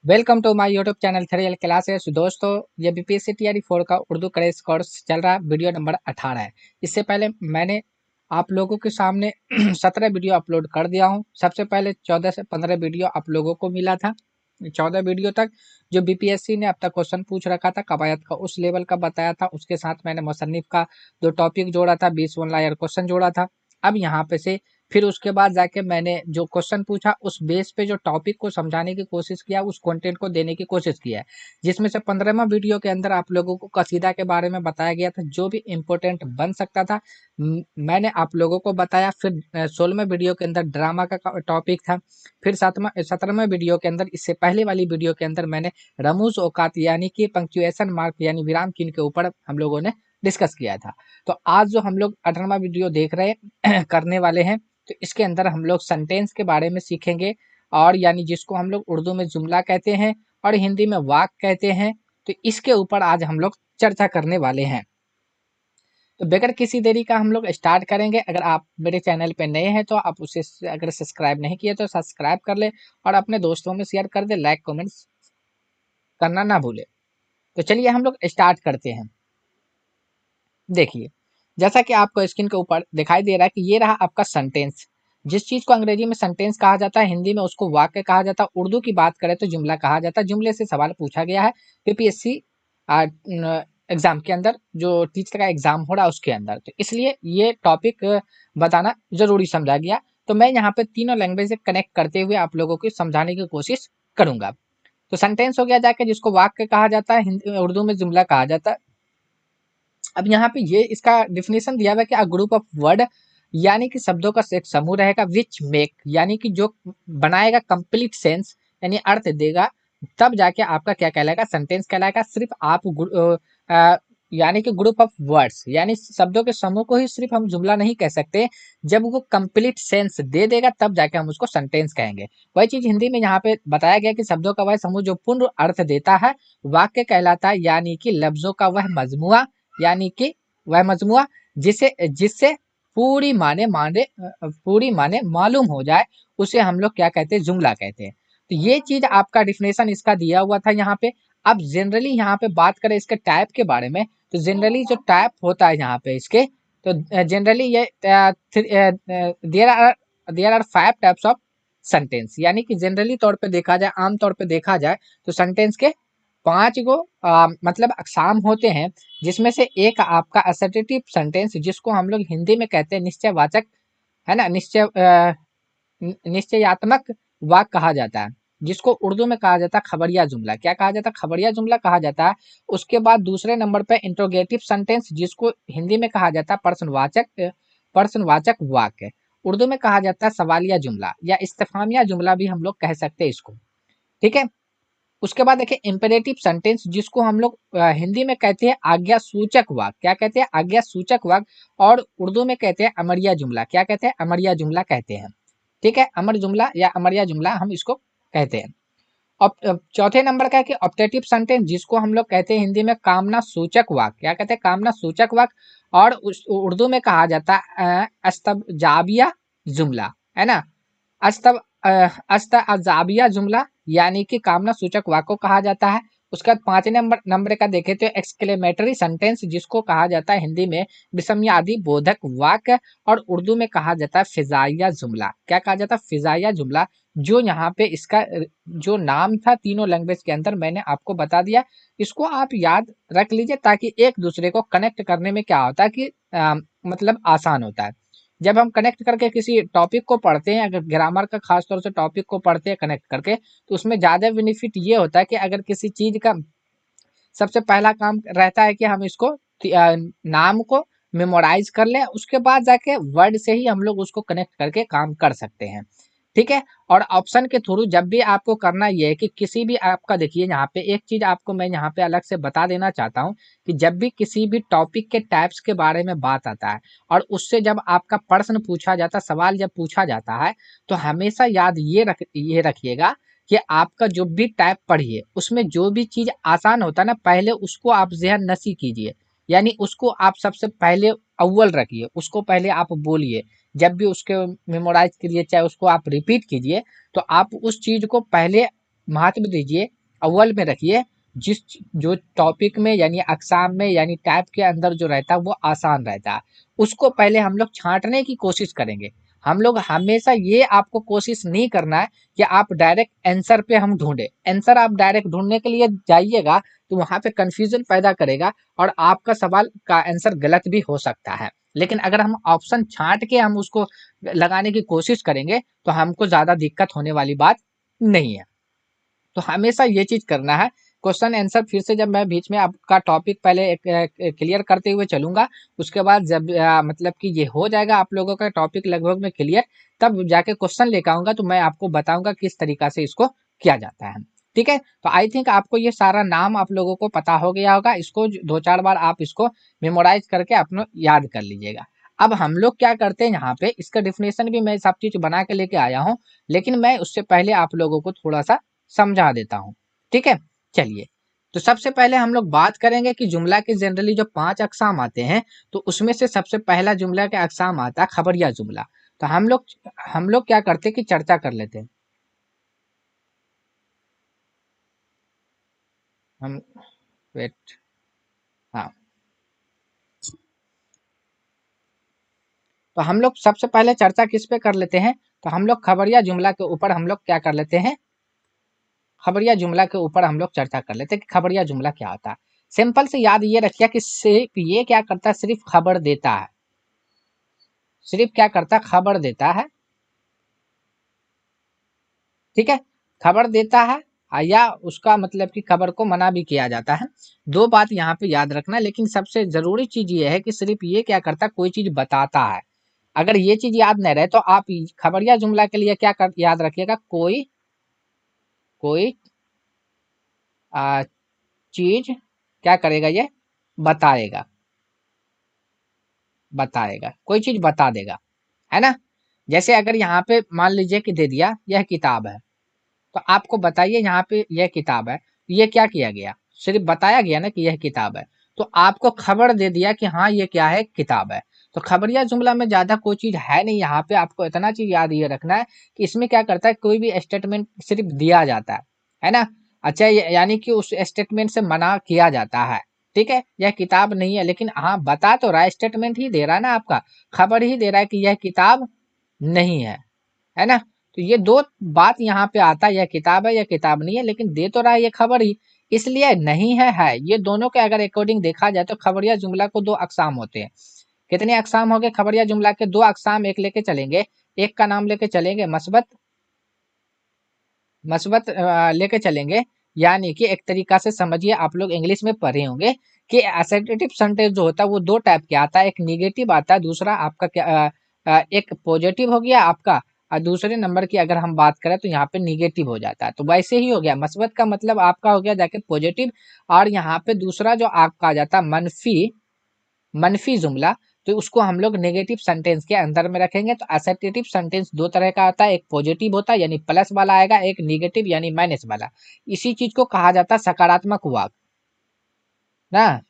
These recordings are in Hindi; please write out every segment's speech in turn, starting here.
Welcome to my YouTube channel 3L classes. दोस्तों, ये बीपीएससी टीआरई 4 का उर्दू क्रैश कोर्स चल रहा है। वीडियो नंबर 18 है। इससे पहले मैंने आप लोगों के सामने 17 वीडियो अपलोड कर दिया हूं। सबसे पहले 14 से 15 वीडियो आप लोगों को मिला था। 14 वीडियो तक जो बीपीएससी ने अब तक क्वेश्चन पूछ रखा था, कवायद का उस लेवल का बताया था। उसके साथ मैंने मुसन्निफ का 2 टॉपिक जोड़ा था, 20 वन लायर क्वेश्चन जोड़ा था। अब यहाँ पे से फिर उसके बाद जाके मैंने जो क्वेश्चन पूछा उस बेस पे जो टॉपिक को समझाने की कोशिश किया, उस कंटेंट को देने की कोशिश किया है, जिसमें से 15वां वीडियो के अंदर आप लोगों को कसीदा के बारे में बताया गया था, जो भी इम्पोर्टेंट बन सकता था मैंने आप लोगों को बताया। फिर 16वें वीडियो के अंदर ड्रामा का टॉपिक था। फिर 17वें वीडियो के अंदर, इससे पहले वाली वीडियो के अंदर मैंने रमूज औकात यानी कि पंक्चुएशन मार्क यानी विराम चिन्ह के ऊपर हम लोगों ने डिस्कस किया था। तो आज जो हम लोग 18वां वीडियो देख रहे करने वाले हैं, तो इसके अंदर हम लोग सेंटेंस के बारे में सीखेंगे, और यानी जिसको हम लोग उर्दू में जुमला कहते हैं और हिंदी में वाक कहते हैं। तो इसके ऊपर आज हम लोग चर्चा करने वाले हैं। तो बगैर किसी देरी का हम लोग स्टार्ट करेंगे। अगर आप मेरे चैनल पे नए हैं तो आप उसे अगर सब्सक्राइब नहीं किए तो सब्सक्राइब कर ले और अपने दोस्तों में शेयर कर दे, लाइक कमेंट्स करना ना भूले। तो चलिए हम लोग स्टार्ट करते हैं। देखिए, जैसा कि आपको स्क्रीन के ऊपर दिखाई दे रहा है कि ये रहा आपका सेंटेंस। जिस चीज को अंग्रेजी में सेंटेंस कहा जाता है, हिंदी में उसको वाक्य कहा जाता है। उर्दू की बात करें तो जुमला कहा जाता है। जुमले से सवाल पूछा गया है पीपीएससी एग्जाम के अंदर, जो टीचर का एग्जाम हो रहा है उसके अंदर। तो इसलिए ये टॉपिक बताना जरूरी समझा गया। तो मैं यहाँ पे तीनों लैंग्वेज से कनेक्ट करते हुए आप लोगों को समझाने की कोशिश करूंगा। तो सेंटेंस हो गया जाके जिसको वाक्य कहा जाता है, उर्दू में जुमला कहा जाता है। अब यहाँ पे ये इसका डिफिनेशन दिया हुआ है कि अ ग्रुप ऑफ वर्ड यानी कि शब्दों का एक समूह रहेगा, विच मेक यानी कि जो बनाएगा कंप्लीट सेंस यानी अर्थ देगा, तब जाके आपका क्या कहलाएगा, सेंटेंस कहलाएगा। सिर्फ आप यानी कि ग्रुप ऑफ वर्ड्स यानी शब्दों के समूह को ही सिर्फ हम जुमला नहीं कह सकते, जब वो कंप्लीट सेंस दे देगा तब जाके हम उसको सेंटेंस कहेंगे। वही चीज हिंदी में यहाँ पे बताया गया कि शब्दों का वह समूह जो पूर्ण अर्थ देता है वाक्य कहलाता है, यानी कि लफ्जों का वह मजमुआ यानी कि वह मजमुआ जिसे जिससे पूरी माने मालूम हो जाए, उसे हम लोग क्या कहते हैं, जुमला कहते हैं। तो ये चीज आपका डिफिनेशन इसका दिया हुआ था यहाँ पे। अब जनरली यहाँ पे बात करें इसके टाइप के बारे में, तो जनरली जो टाइप होता है यहाँ पे इसके, तो जनरली ये there are 5 types of sentence. यानी कि जनरली तौर पे देखा जाए, आम तौर पे देखा जाए तो सेंटेंस के 5 गो मतलब अकसाम होते हैं, जिसमें से एक आपका असर्टिव सेंटेंस, जिसको हम लोग हिंदी में कहते हैं निश्चयवाचक, है ना, निश्चयात्मक वाक्य कहा जाता है, जिसको उर्दू में कहा जाता है खबरिया जुमला। क्या कहा जाता है, खबरिया जुमला कहा जाता है। उसके बाद दूसरे नंबर पे इंट्रोगेटिव सेंटेंस, जिसको हिंदी में कहा जाता है प्रश्नवाचक वाक्य। उर्दू में कहा जाता है सवालिया जुमला या इस्तेफामिया जुमला भी हम लोग कह सकते हैं इसको। ठीक है। उसके बाद देखिए इम्पेरेटिव सेंटेंस, जिसको हम लोग हिंदी में कहते हैं आज्ञा सूचक वाक्य। क्या कहते हैं, आज्ञा सूचक वाक्य। और उर्दू में कहते हैं अमरिया जुमला। क्या कहते हैं, अमरिया जुमला कहते हैं। ठीक है, अमर जुमला या अमरिया जुमला हम इसको कहते हैं। अब चौथे नंबर का है कि ऑप्टेटिव सेंटेंस, जिसको हम लोग कहते हैं हिंदी में कामना सूचक वाक्य। क्या कहते हैं, कामना सूचक वाक्य। और उर्दू में कहा जाता है अस्तजाबिया जुमला, है ना, अस्तब अजाबिया जुमला, यानी कि कामना सूचक वाक्य को कहा जाता है। उसके बाद 5 नंबर का देखें तो एक्सक्लेमेटरी सेंटेंस, जिसको कहा जाता है हिंदी में विस्मयादि बोधक वाक्य। और उर्दू में कहा जाता है फिजाइया जुमला। क्या कहा जाता है, फिजाइया जुमला। जो यहाँ पे इसका जो नाम था तीनों लैंग्वेज के अंदर मैंने आपको बता दिया। इसको आप याद रख लीजिए, ताकि एक दूसरे को कनेक्ट करने में क्या होता है कि मतलब आसान होता है। जब हम कनेक्ट करके किसी टॉपिक को पढ़ते हैं, अगर ग्रामर का खास तौर से टॉपिक को पढ़ते हैं कनेक्ट करके, तो उसमें ज़्यादा बेनिफिट ये होता है कि अगर किसी चीज़ का सबसे पहला काम रहता है कि हम इसको नाम को मेमोराइज कर लें, उसके बाद जाके वर्ड से ही हम लोग उसको कनेक्ट करके काम कर सकते हैं। ठीक है। और ऑप्शन के थ्रू जब भी आपको करना ये है कि किसी भी आपका, देखिए यहाँ पे एक चीज आपको मैं यहाँ पे अलग से बता देना चाहता हूँ कि जब भी किसी भी टॉपिक के टाइप्स के बारे में बात आता है और उससे जब आपका प्रश्न पूछा जाता है, सवाल जब पूछा जाता है, तो हमेशा याद ये रखिएगा कि आपका जो भी टाइप पढ़िए उसमें जो भी चीज आसान होता है ना, पहले उसको आप ज़हन नशी कीजिए। यानी उसको आप सबसे पहले अव्वल रखिए, उसको पहले आप बोलिए। जब भी उसके मेमोराइज कीजिए, चाहे उसको आप रिपीट कीजिए, तो आप उस चीज को पहले महत्व दीजिए, अव्वल में रखिए। जिस जो टॉपिक में यानी अक़साम में यानी टाइप के अंदर जो रहता है वो आसान रहता है, उसको पहले हम लोग छाँटने की कोशिश करेंगे। हम लोग हमेशा ये आपको कोशिश नहीं करना है कि आप डायरेक्ट आंसर पे हम ढूँढे। आंसर आप डायरेक्ट ढूँढने के लिए जाइएगा तो वहाँ पे कन्फ्यूज़न पैदा करेगा और आपका सवाल का आंसर गलत भी हो सकता है। लेकिन अगर हम ऑप्शन छाँट के हम उसको लगाने की कोशिश करेंगे तो हमको ज़्यादा दिक्कत होने वाली बात नहीं है। तो हमेशा ये चीज़ करना है। क्वेश्चन आंसर फिर से जब मैं बीच में आपका टॉपिक पहले क्लियर करते हुए चलूँगा, उसके बाद जब मतलब कि ये हो जाएगा आप लोगों का टॉपिक लगभग में क्लियर, तब जाके क्वेश्चन लेके आऊँगा तो मैं आपको बताऊँगा किस तरीका से इसको किया जाता है। ठीक है? तो आई थिंक आपको ये सारा नाम आप लोगों को पता हो गया होगा। इसको 2-4 बार आप इसको मेमोराइज़ करके अपना याद कर लीजिएगा। अब हम लोग क्या करते हैं यहाँ पे, इसका डेफिनेशन भी मैं सब चीज़ बना के लेके आया हूँ, लेकिन मैं उससे पहले आप लोगों को थोड़ा-सा समझा देता हूँ। ठीक है? चलिए, तो सबसे पहले हम लोग बात करेंगे कि जुमला के जनरली जो 5 अक़साम आते हैं, तो उसमें से सबसे पहला जुमला का अक़साम आता है खबरिया जुमला। तो हम लोग क्या करते हैं कि चर्चा कर लेते हैं। हम वेट हाँ, तो हम लोग सबसे पहले चर्चा किस पे कर लेते हैं, तो हम लोग खबरिया जुमला के ऊपर हम लोग क्या कर लेते हैं, खबरिया जुमला के ऊपर हम लोग चर्चा कर लेते हैं कि खबरिया जुमला क्या होता है। सिंपल से याद ये रखिए कि सिर्फ ये क्या करता है, सिर्फ खबर देता है। सिर्फ क्या करता है, खबर देता है। ठीक है? खबर देता है या उसका मतलब कि खबर को मना भी किया जाता है। 2 बात यहाँ पे याद रखना, लेकिन सबसे ज़रूरी चीज़ ये है कि सिर्फ़ ये क्या करता है, कोई चीज़ बताता है। अगर ये चीज़ याद नहीं रहे तो आप खबरिया जुमला के लिए क्या कर याद रखिएगा, कोई कोई चीज़ क्या करेगा, ये बताएगा, बताएगा, कोई चीज़ बता देगा, है ना? जैसे अगर यहाँ पे मान लीजिए कि दे दिया यह किताब है, तो आपको बताइए यहाँ पे यह किताब है, ये क्या किया गया? सिर्फ बताया गया ना कि यह किताब है। तो आपको खबर दे दिया कि हाँ ये क्या है, किताब है। तो खबरिया जुमला में ज़्यादा कोई चीज़ है नहीं, यहाँ पे आपको इतना चीज़ याद ये रखना है कि इसमें क्या करता है, कोई भी स्टेटमेंट सिर्फ दिया जाता है ना? अच्छा, यानी कि उस स्टेटमेंट से मना किया जाता है। ठीक है? यह किताब नहीं है, लेकिन हाँ बता तो रहा है, स्टेटमेंट ही दे रहा है ना आपका, खबर ही दे रहा है कि यह किताब नहीं है ना? तो ये 2 बात यहाँ पे आता है, यह किताब है, यह किताब नहीं है, लेकिन दे तो रहा है ये खबर ही, इसलिए नहीं है। ये दोनों के अगर अकॉर्डिंग देखा जाए तो खबरिया जुमला को 2 अक़साम होते हैं। कितने अक़साम हो गए खबरिया जुमला के? 2 अक़साम, एक लेके चलेंगे। एक का नाम लेके चलेंगे मस्बत, मस्बत लेके चलेंगे। यानी कि एक तरीका से समझिए, आप लोग इंग्लिश में पढ़े होंगे कि असर्टेटिव सेंटेंस जो होता है वो 2 टाइप के आता है, एक नेगेटिव आता है, दूसरा आपका क्या एक पॉजिटिव हो गया आपका, और दूसरे नंबर की अगर हम बात करें तो यहाँ पे नेगेटिव हो जाता है। तो वैसे ही हो गया, मस्बत का मतलब आपका हो गया जाके पॉजिटिव, और यहाँ पे दूसरा जो आपका आ जाता है मनफी, मनफी जुमला, तो उसको हम लोग नेगेटिव सेंटेंस के अंदर में रखेंगे। तो असर्टेटिव सेंटेंस 2 तरह का आता है, एक पॉजिटिव होता है यानी प्लस वाला आएगा, एक नेगेटिव यानी माइनस वाला। इसी चीज को कहा जाता है सकारात्मक वाक्य ना।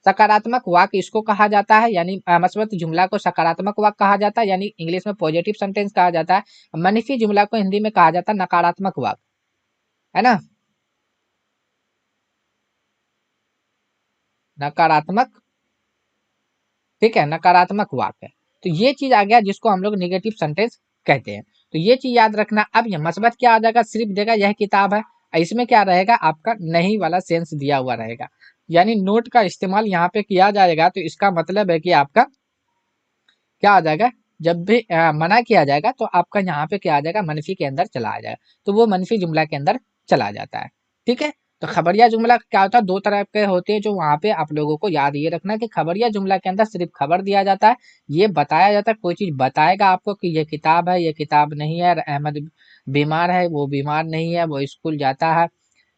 सकारात्मक वाक्य इसको कहा जाता है, यानी मस्बत जुमला को सकारात्मक वाक्य कहा जाता है, यानी इंग्लिश में पॉजिटिव सेंटेंस कहा जाता है। मनफी जुमला को हिंदी में कहा जाता है नकारात्मक वाक्य, है ना? नकारात्मक, ठीक है, नकारात्मक वाक्य। तो ये चीज आ गया जिसको हम लोग निगेटिव सेंटेंस कहते हैं। तो ये चीज याद रखना। अब ये मस्बत क्या आ जाएगा, सिर्फ देगा यह किताब है, इसमें क्या रहेगा आपका नहीं वाला सेंस दिया हुआ रहेगा, यानी नोट का इस्तेमाल यहाँ पे किया जाएगा। तो इसका मतलब है कि आपका क्या आ जाएगा, जब भी मना किया जाएगा तो आपका यहाँ पे क्या आ जाएगा, मनफी के अंदर चला आ जाएगा, तो वो मनफी जुमला के अंदर चला जाता है। ठीक है? तो खबरिया जुमला क्या होता है, 2 तरह के होते हैं, जो वहाँ पे आप लोगों को याद ये रखना है कि खबरिया जुमला के अंदर सिर्फ खबर दिया जाता है, ये बताया जाता है, कोई चीज़ बताएगा आपको कि ये किताब है, ये किताब नहीं है, अहमद बीमार है, वो बीमार नहीं है, वो स्कूल जाता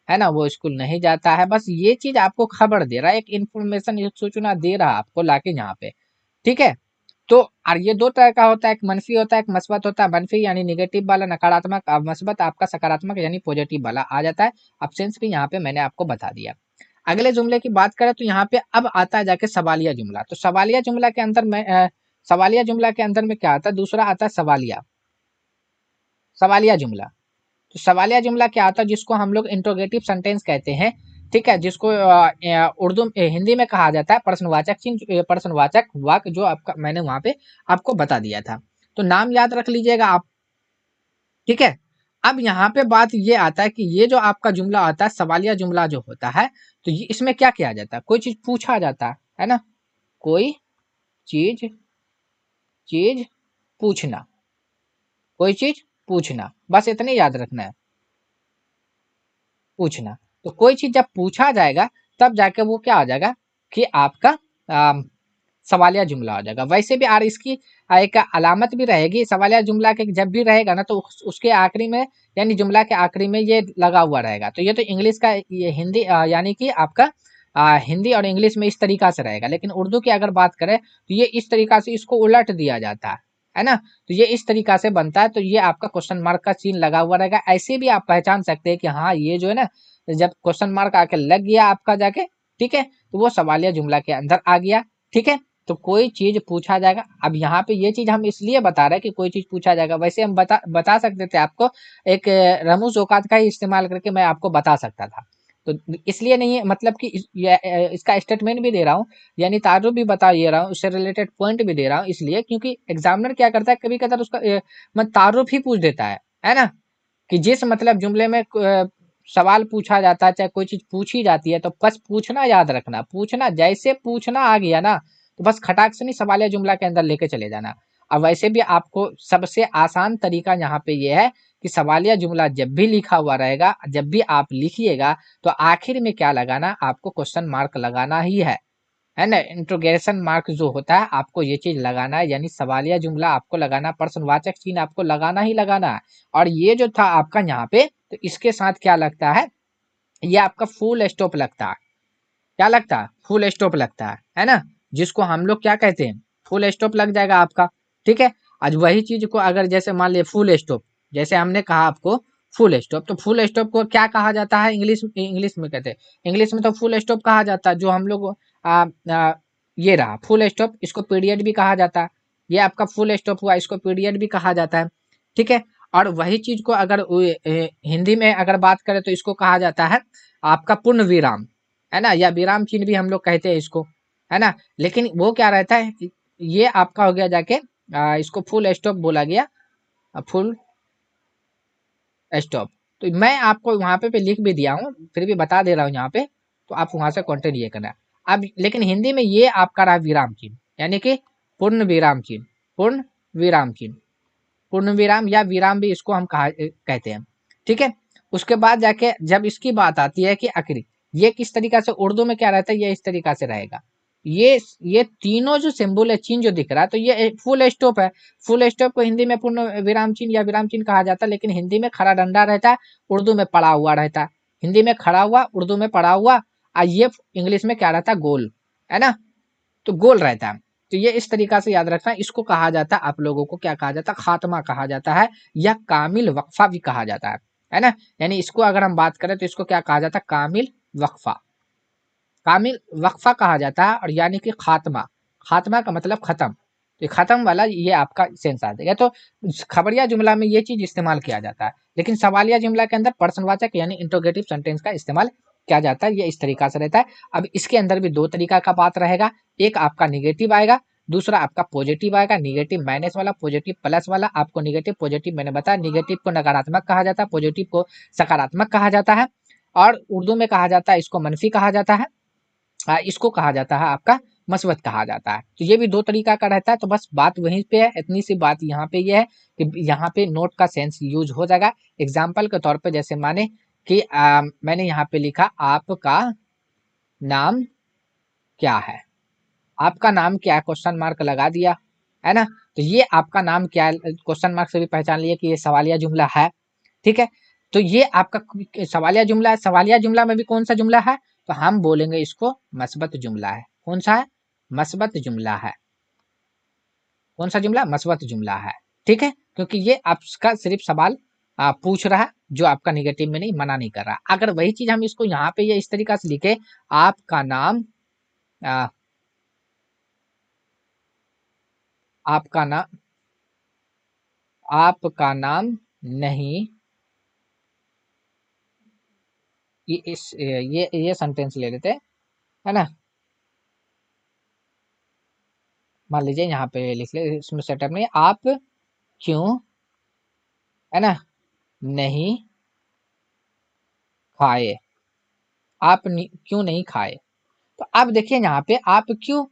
है ना, वो स्कूल नहीं जाता है। बस ये चीज़ आपको खबर दे रहा है, एक इन्फॉर्मेशन, एक सूचना दे रहा है आपको लाके यहाँ पे। ठीक है? तो और ये 2 तरह का होता है, एक मनफी होता है, एक मस्बत होता है। मनफी यानी नेगेटिव वाला, नकारात्मक, मस्बत आपका सकारात्मक यानी पॉजिटिव वाला आ जाता है। ऑप्शंस भी यहाँ पे मैंने आपको बता दिया। अगले जुमले की बात करें तो यहाँ पे अब आता है जाके सवालिया जुमला। तो सवालिया जुमला के अंदर में सवालिया जुमला के अंदर में क्या आता है, दूसरा आता है सवालिया, सवालिया जुमला। तो सवालिया जुमला क्या होता है, जिसको हम लोग इंट्रोगेटिव सेंटेंस कहते हैं, ठीक है, जिसको उर्दू हिंदी में कहा जाता है प्रश्नवाचक चिन्ह, प्रश्नवाचक वाक्य, जो आपका मैंने वहां पे आपको बता दिया था। तो नाम याद रख लीजिएगा आप, ठीक है। अब यहाँ पे बात ये आता है कि ये जो आपका जुमला आता है सवालिया जुमला जो होता है, तो ये इसमें क्या किया जाता है, कोई चीज पूछा जाता है ना, कोई चीज चीज पूछना, कोई चीज पूछना, बस इतने याद रखना है, पूछना। तो कोई चीज जब पूछा जाएगा तब जाके वो क्या आ जाएगा कि आपका सवालिया जुमला हो जाएगा। वैसे भी और इसकी एक अलामत भी रहेगी, सवालिया जुमला के जब भी रहेगा ना तो उसके आखिरी में, यानी जुमला के आखिरी में ये लगा हुआ रहेगा। तो ये तो इंग्लिश का, ये हिंदी यानी कि आपका हिंदी और इंग्लिश में इस तरीका से रहेगा, लेकिन उर्दू की अगर बात करें तो ये इस तरीका से इसको उलट दिया जाता है ना। तो ये इस तरीका से बनता है, तो ये आपका क्वेश्चन मार्क का चिन्ह लगा हुआ रहेगा। ऐसे भी आप पहचान सकते हैं कि हाँ ये जो है ना, जब क्वेश्चन मार्क आके लग गया आपका जाके, ठीक है, तो वो सवालिया जुमला के अंदर आ गया, ठीक है। तो कोई चीज पूछा जाएगा। अब यहाँ पे ये चीज हम इसलिए बता रहे हैं कि कोई चीज पूछा जाएगा, वैसे हम बता सकते थे आपको, एक रमूज औकात का ही इस्तेमाल करके मैं आपको बता सकता था। तो इसलिए नहीं है, मतलब कि इसका स्टेटमेंट भी दे रहा हूँ, यानी तारुफ भी बता ये रहा हूँ, उससे रिलेटेड पॉइंट भी दे रहा हूँ, इसलिए क्योंकि एग्जामिनर क्या करता है कभी कभार उसका तारुफ ही पूछ देता है ना, कि जिस मतलब जुमले में सवाल पूछा जाता है, चाहे कोई चीज पूछी जाती है, तो बस पूछना याद रखना, पूछना जैसे पूछना आ गया ना, तो बस खटाक से नहीं सवालिया जुमला के अंदर लेके चले जाना। अब वैसे भी आपको सबसे आसान तरीका यहाँ पे ये है कि सवालिया जुमला जब भी लिखा हुआ रहेगा, जब भी आप लिखिएगा, तो आखिर में क्या लगाना, आपको क्वेश्चन मार्क लगाना ही है ना। इंट्रोगेशन मार्क जो होता है आपको ये चीज लगाना है, यानी सवालिया जुमला आपको लगाना, प्रश्नवाचक चिन्ह आपको लगाना ही लगाना है। और ये जो था आपका यहाँ पे, तो इसके साथ क्या लगता है, ये आपका फुल स्टॉप लगता है। क्या लगता है, फुल स्टॉप लगता है ना, जिसको हम लोग क्या कहते हैं, फुल स्टॉप लग जाएगा आपका, ठीक है। आज वही चीज को अगर जैसे मान लिया फुल स्टॉप, जैसे हमने कहा आपको फुल स्टॉप, तो फुल स्टॉप को क्या कहा जाता है, इंग्लिश इंग्लिश में कहते हैं, इंग्लिश में तो फुल स्टॉप कहा जाता है, जो हम लोग आ, आ, ये रहा फुल स्टॉप, इसको पीरियड भी कहा जाता है। ये आपका फुल स्टॉप हुआ, इसको पीरियड भी कहा जाता है, ठीक है। और वही चीज को अगर हिंदी में अगर बात करें तो इसको कहा जाता है आपका पूर्ण विराम, है ना, या विराम चिन्ह भी हम लोग कहते हैं इसको, है ना। लेकिन वो क्या रहता है, ये आपका हो गया जाके इसको फुल स्टॉप बोला गया, फुल स्टॉप। तो मैं आपको वहां पे लिख भी दिया हूँ, फिर भी बता दे रहा हूँ यहाँ पे, तो आप वहां से कंटिन्यू करना। अब लेकिन हिंदी में ये आपका रहा विराम चिन्ह, यानी कि पूर्ण विराम चिन्ह, पूर्ण विराम चिन्ह, पूर्ण विराम या विराम भी इसको हम कहते हैं, ठीक है। उसके बाद जाके जब इसकी बात आती है कि आखिरी, ये किस तरीका से उर्दू में क्या रहता है, ये इस तरीका से रहेगा, ये तीनों जो सिंबल है, चिन्ह जो दिख रहा है, तो ये फुल स्टॉप है। फुल स्टॉप को हिंदी में पूर्ण विराम चिन्ह या विराम चिन्ह कहा जाता है, लेकिन हिंदी में खड़ा डंडा रहता है, उर्दू में पड़ा हुआ रहता है। हिंदी में खड़ा हुआ, उर्दू में पड़ा हुआ, और ये इंग्लिश में क्या रहता है, गोल, है ना, तो गोल रहता है। तो ये इस तरीका से याद रखना, इसको कहा जाता है, आप लोगों को क्या कहा जाता है, खात्मा कहा जाता है, या कामिल वक्फा भी कहा जाता है ना। यानी इसको अगर हम बात करें तो इसको क्या कहा जाता है, कामिल वक्फा, कामिल वक्फा कहा जाता है। और यानी कि खात्मा, खात्मा का मतलब खत्म, तो खत्म वाला ये आपका सेंस आ जाएगा। तो खबरिया जुमला में ये चीज इस्तेमाल किया जाता है, लेकिन सवालिया जुमला के अंदर प्रश्नवाचक यानी इंट्रोगेटिव सेंटेंस का इस्तेमाल किया जाता है, ये इस तरीका से रहता है। अब इसके अंदर भी दो तरीका का बात रहेगा, एक आपका निगेटिव आएगा, दूसरा आपका पॉजिटिव आएगा। निगेटिव माइनस वाला, पॉजिटिव प्लस वाला। आपको निगेटिव पॉजिटिव मैंने बताया, निगेटिव को नकारात्मक कहा जाता है, पॉजिटिव को सकारात्मक कहा जाता है, और उर्दू में कहा जाता है इसको मनफी कहा जाता है, इसको कहा जाता है आपका मस्बत कहा जाता है। तो ये भी दो तरीका का रहता है। तो बस बात वहीं पे है, इतनी सी बात यहाँ पे ये है कि यहाँ पे नोट का सेंस यूज हो जाएगा। एग्जाम्पल के तौर पे जैसे माने कि मैंने यहाँ पे लिखा आपका नाम क्या है, आपका नाम क्या है, क्वेश्चन मार्क लगा दिया, है ना। तो ये आपका नाम क्या है, क्वेश्चन मार्क से भी पहचान लिया कि ये सवालिया जुमला है, ठीक है। तो ये आपका सवालिया जुमला है। सवालिया जुमला में भी कौन सा जुमला है, तो हम बोलेंगे इसको मस्बत जुमला है। कौन सा है, मस्बत जुमला है। कौन सा जुमला, मस्बत जुमला है, ठीक है। क्योंकि ये आपका सिर्फ सवाल पूछ रहा है, जो आपका निगेटिव में नहीं, मना नहीं कर रहा। अगर वही चीज हम इसको यहाँ पे ये इस तरीका से लिखे, आपका नाम आ, आपका नाम, आपका नाम नहीं ये सेंटेंस ले लेते हैं, है ना। मान लीजिए यहाँ पे लिख ले, इसमें सेटअप नहीं, आप क्यों, है ना, नहीं खाए, क्यों नहीं खाए। तो अब देखिए यहाँ पे आप क्यों,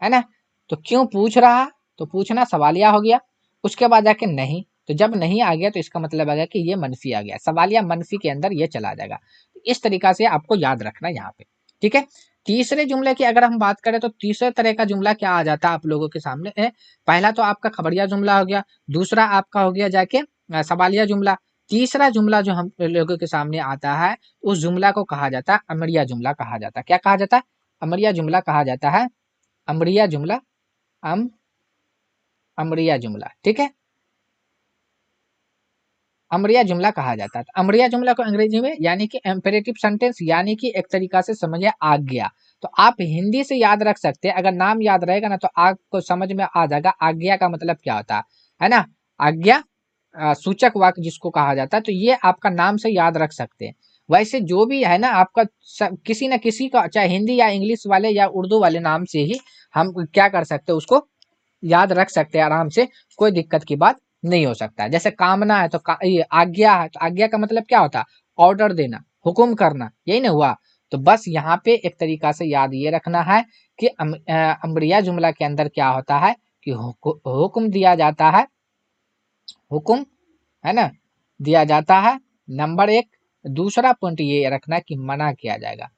है ना, तो क्यों पूछ रहा, तो पूछना सवालिया हो गया, उसके बाद जाके नहीं, तो जब नहीं आ गया तो इसका मतलब आ गया कि ये मनफी आ गया, सवालिया मनफी के अंदर ये चला जाएगा। तो इस तरीका से आपको याद रखना यहाँ पे, ठीक है। तीसरे जुमले की अगर हम बात करें तो तीसरे तरह का जुमला क्या आ जाता है आप लोगों के सामने है। पहला तो आपका खबरिया जुमला हो गया, दूसरा आपका हो गया जाके सवालिया जुमला, तीसरा जुमला जो हम लोगों के सामने आता है उस जुमला को कहा जाता है अमरिया जुमला कहा जाता है। क्या कहा जाता है? अमरिया जुमला कहा जाता है, अमरिया जुमला, अमरिया जुमला, ठीक है, अमरिया जुमला कहा जाता है। तो अमरिया जुमला को अंग्रेजी में यानी कि एम्पेरेटिव सेंटेंस, यानी कि एक तरीका से समझिए आज्ञा। तो आप हिंदी से याद रख सकते हैं, अगर नाम याद रहेगा ना तो आपको समझ में आ जाएगा आज्ञा का मतलब क्या होता है ना। आज्ञा सूचक वाक्य जिसको कहा जाता है, तो ये आपका नाम से याद रख सकते हैं। वैसे जो भी है ना आपका किसी न किसी का, चाहे हिंदी या इंग्लिश वाले या उर्दू वाले नाम से ही हम क्या कर सकते हैं, उसको याद रख सकते हैं आराम से, कोई दिक्कत की बात नहीं हो सकता है। जैसे कामना है तो ये आज्ञा है, तो आज्ञा का मतलब क्या होता है? ऑर्डर देना, हुक्म करना, यही ना हुआ। तो बस यहाँ पे एक तरीका से याद ये रखना है कि अमरिया जुमला के अंदर क्या होता है कि हुक्म दिया जाता है, हुक्म, है ना, दिया जाता है, नंबर एक। दूसरा पॉइंट ये रखना कि मना किया जाएगा,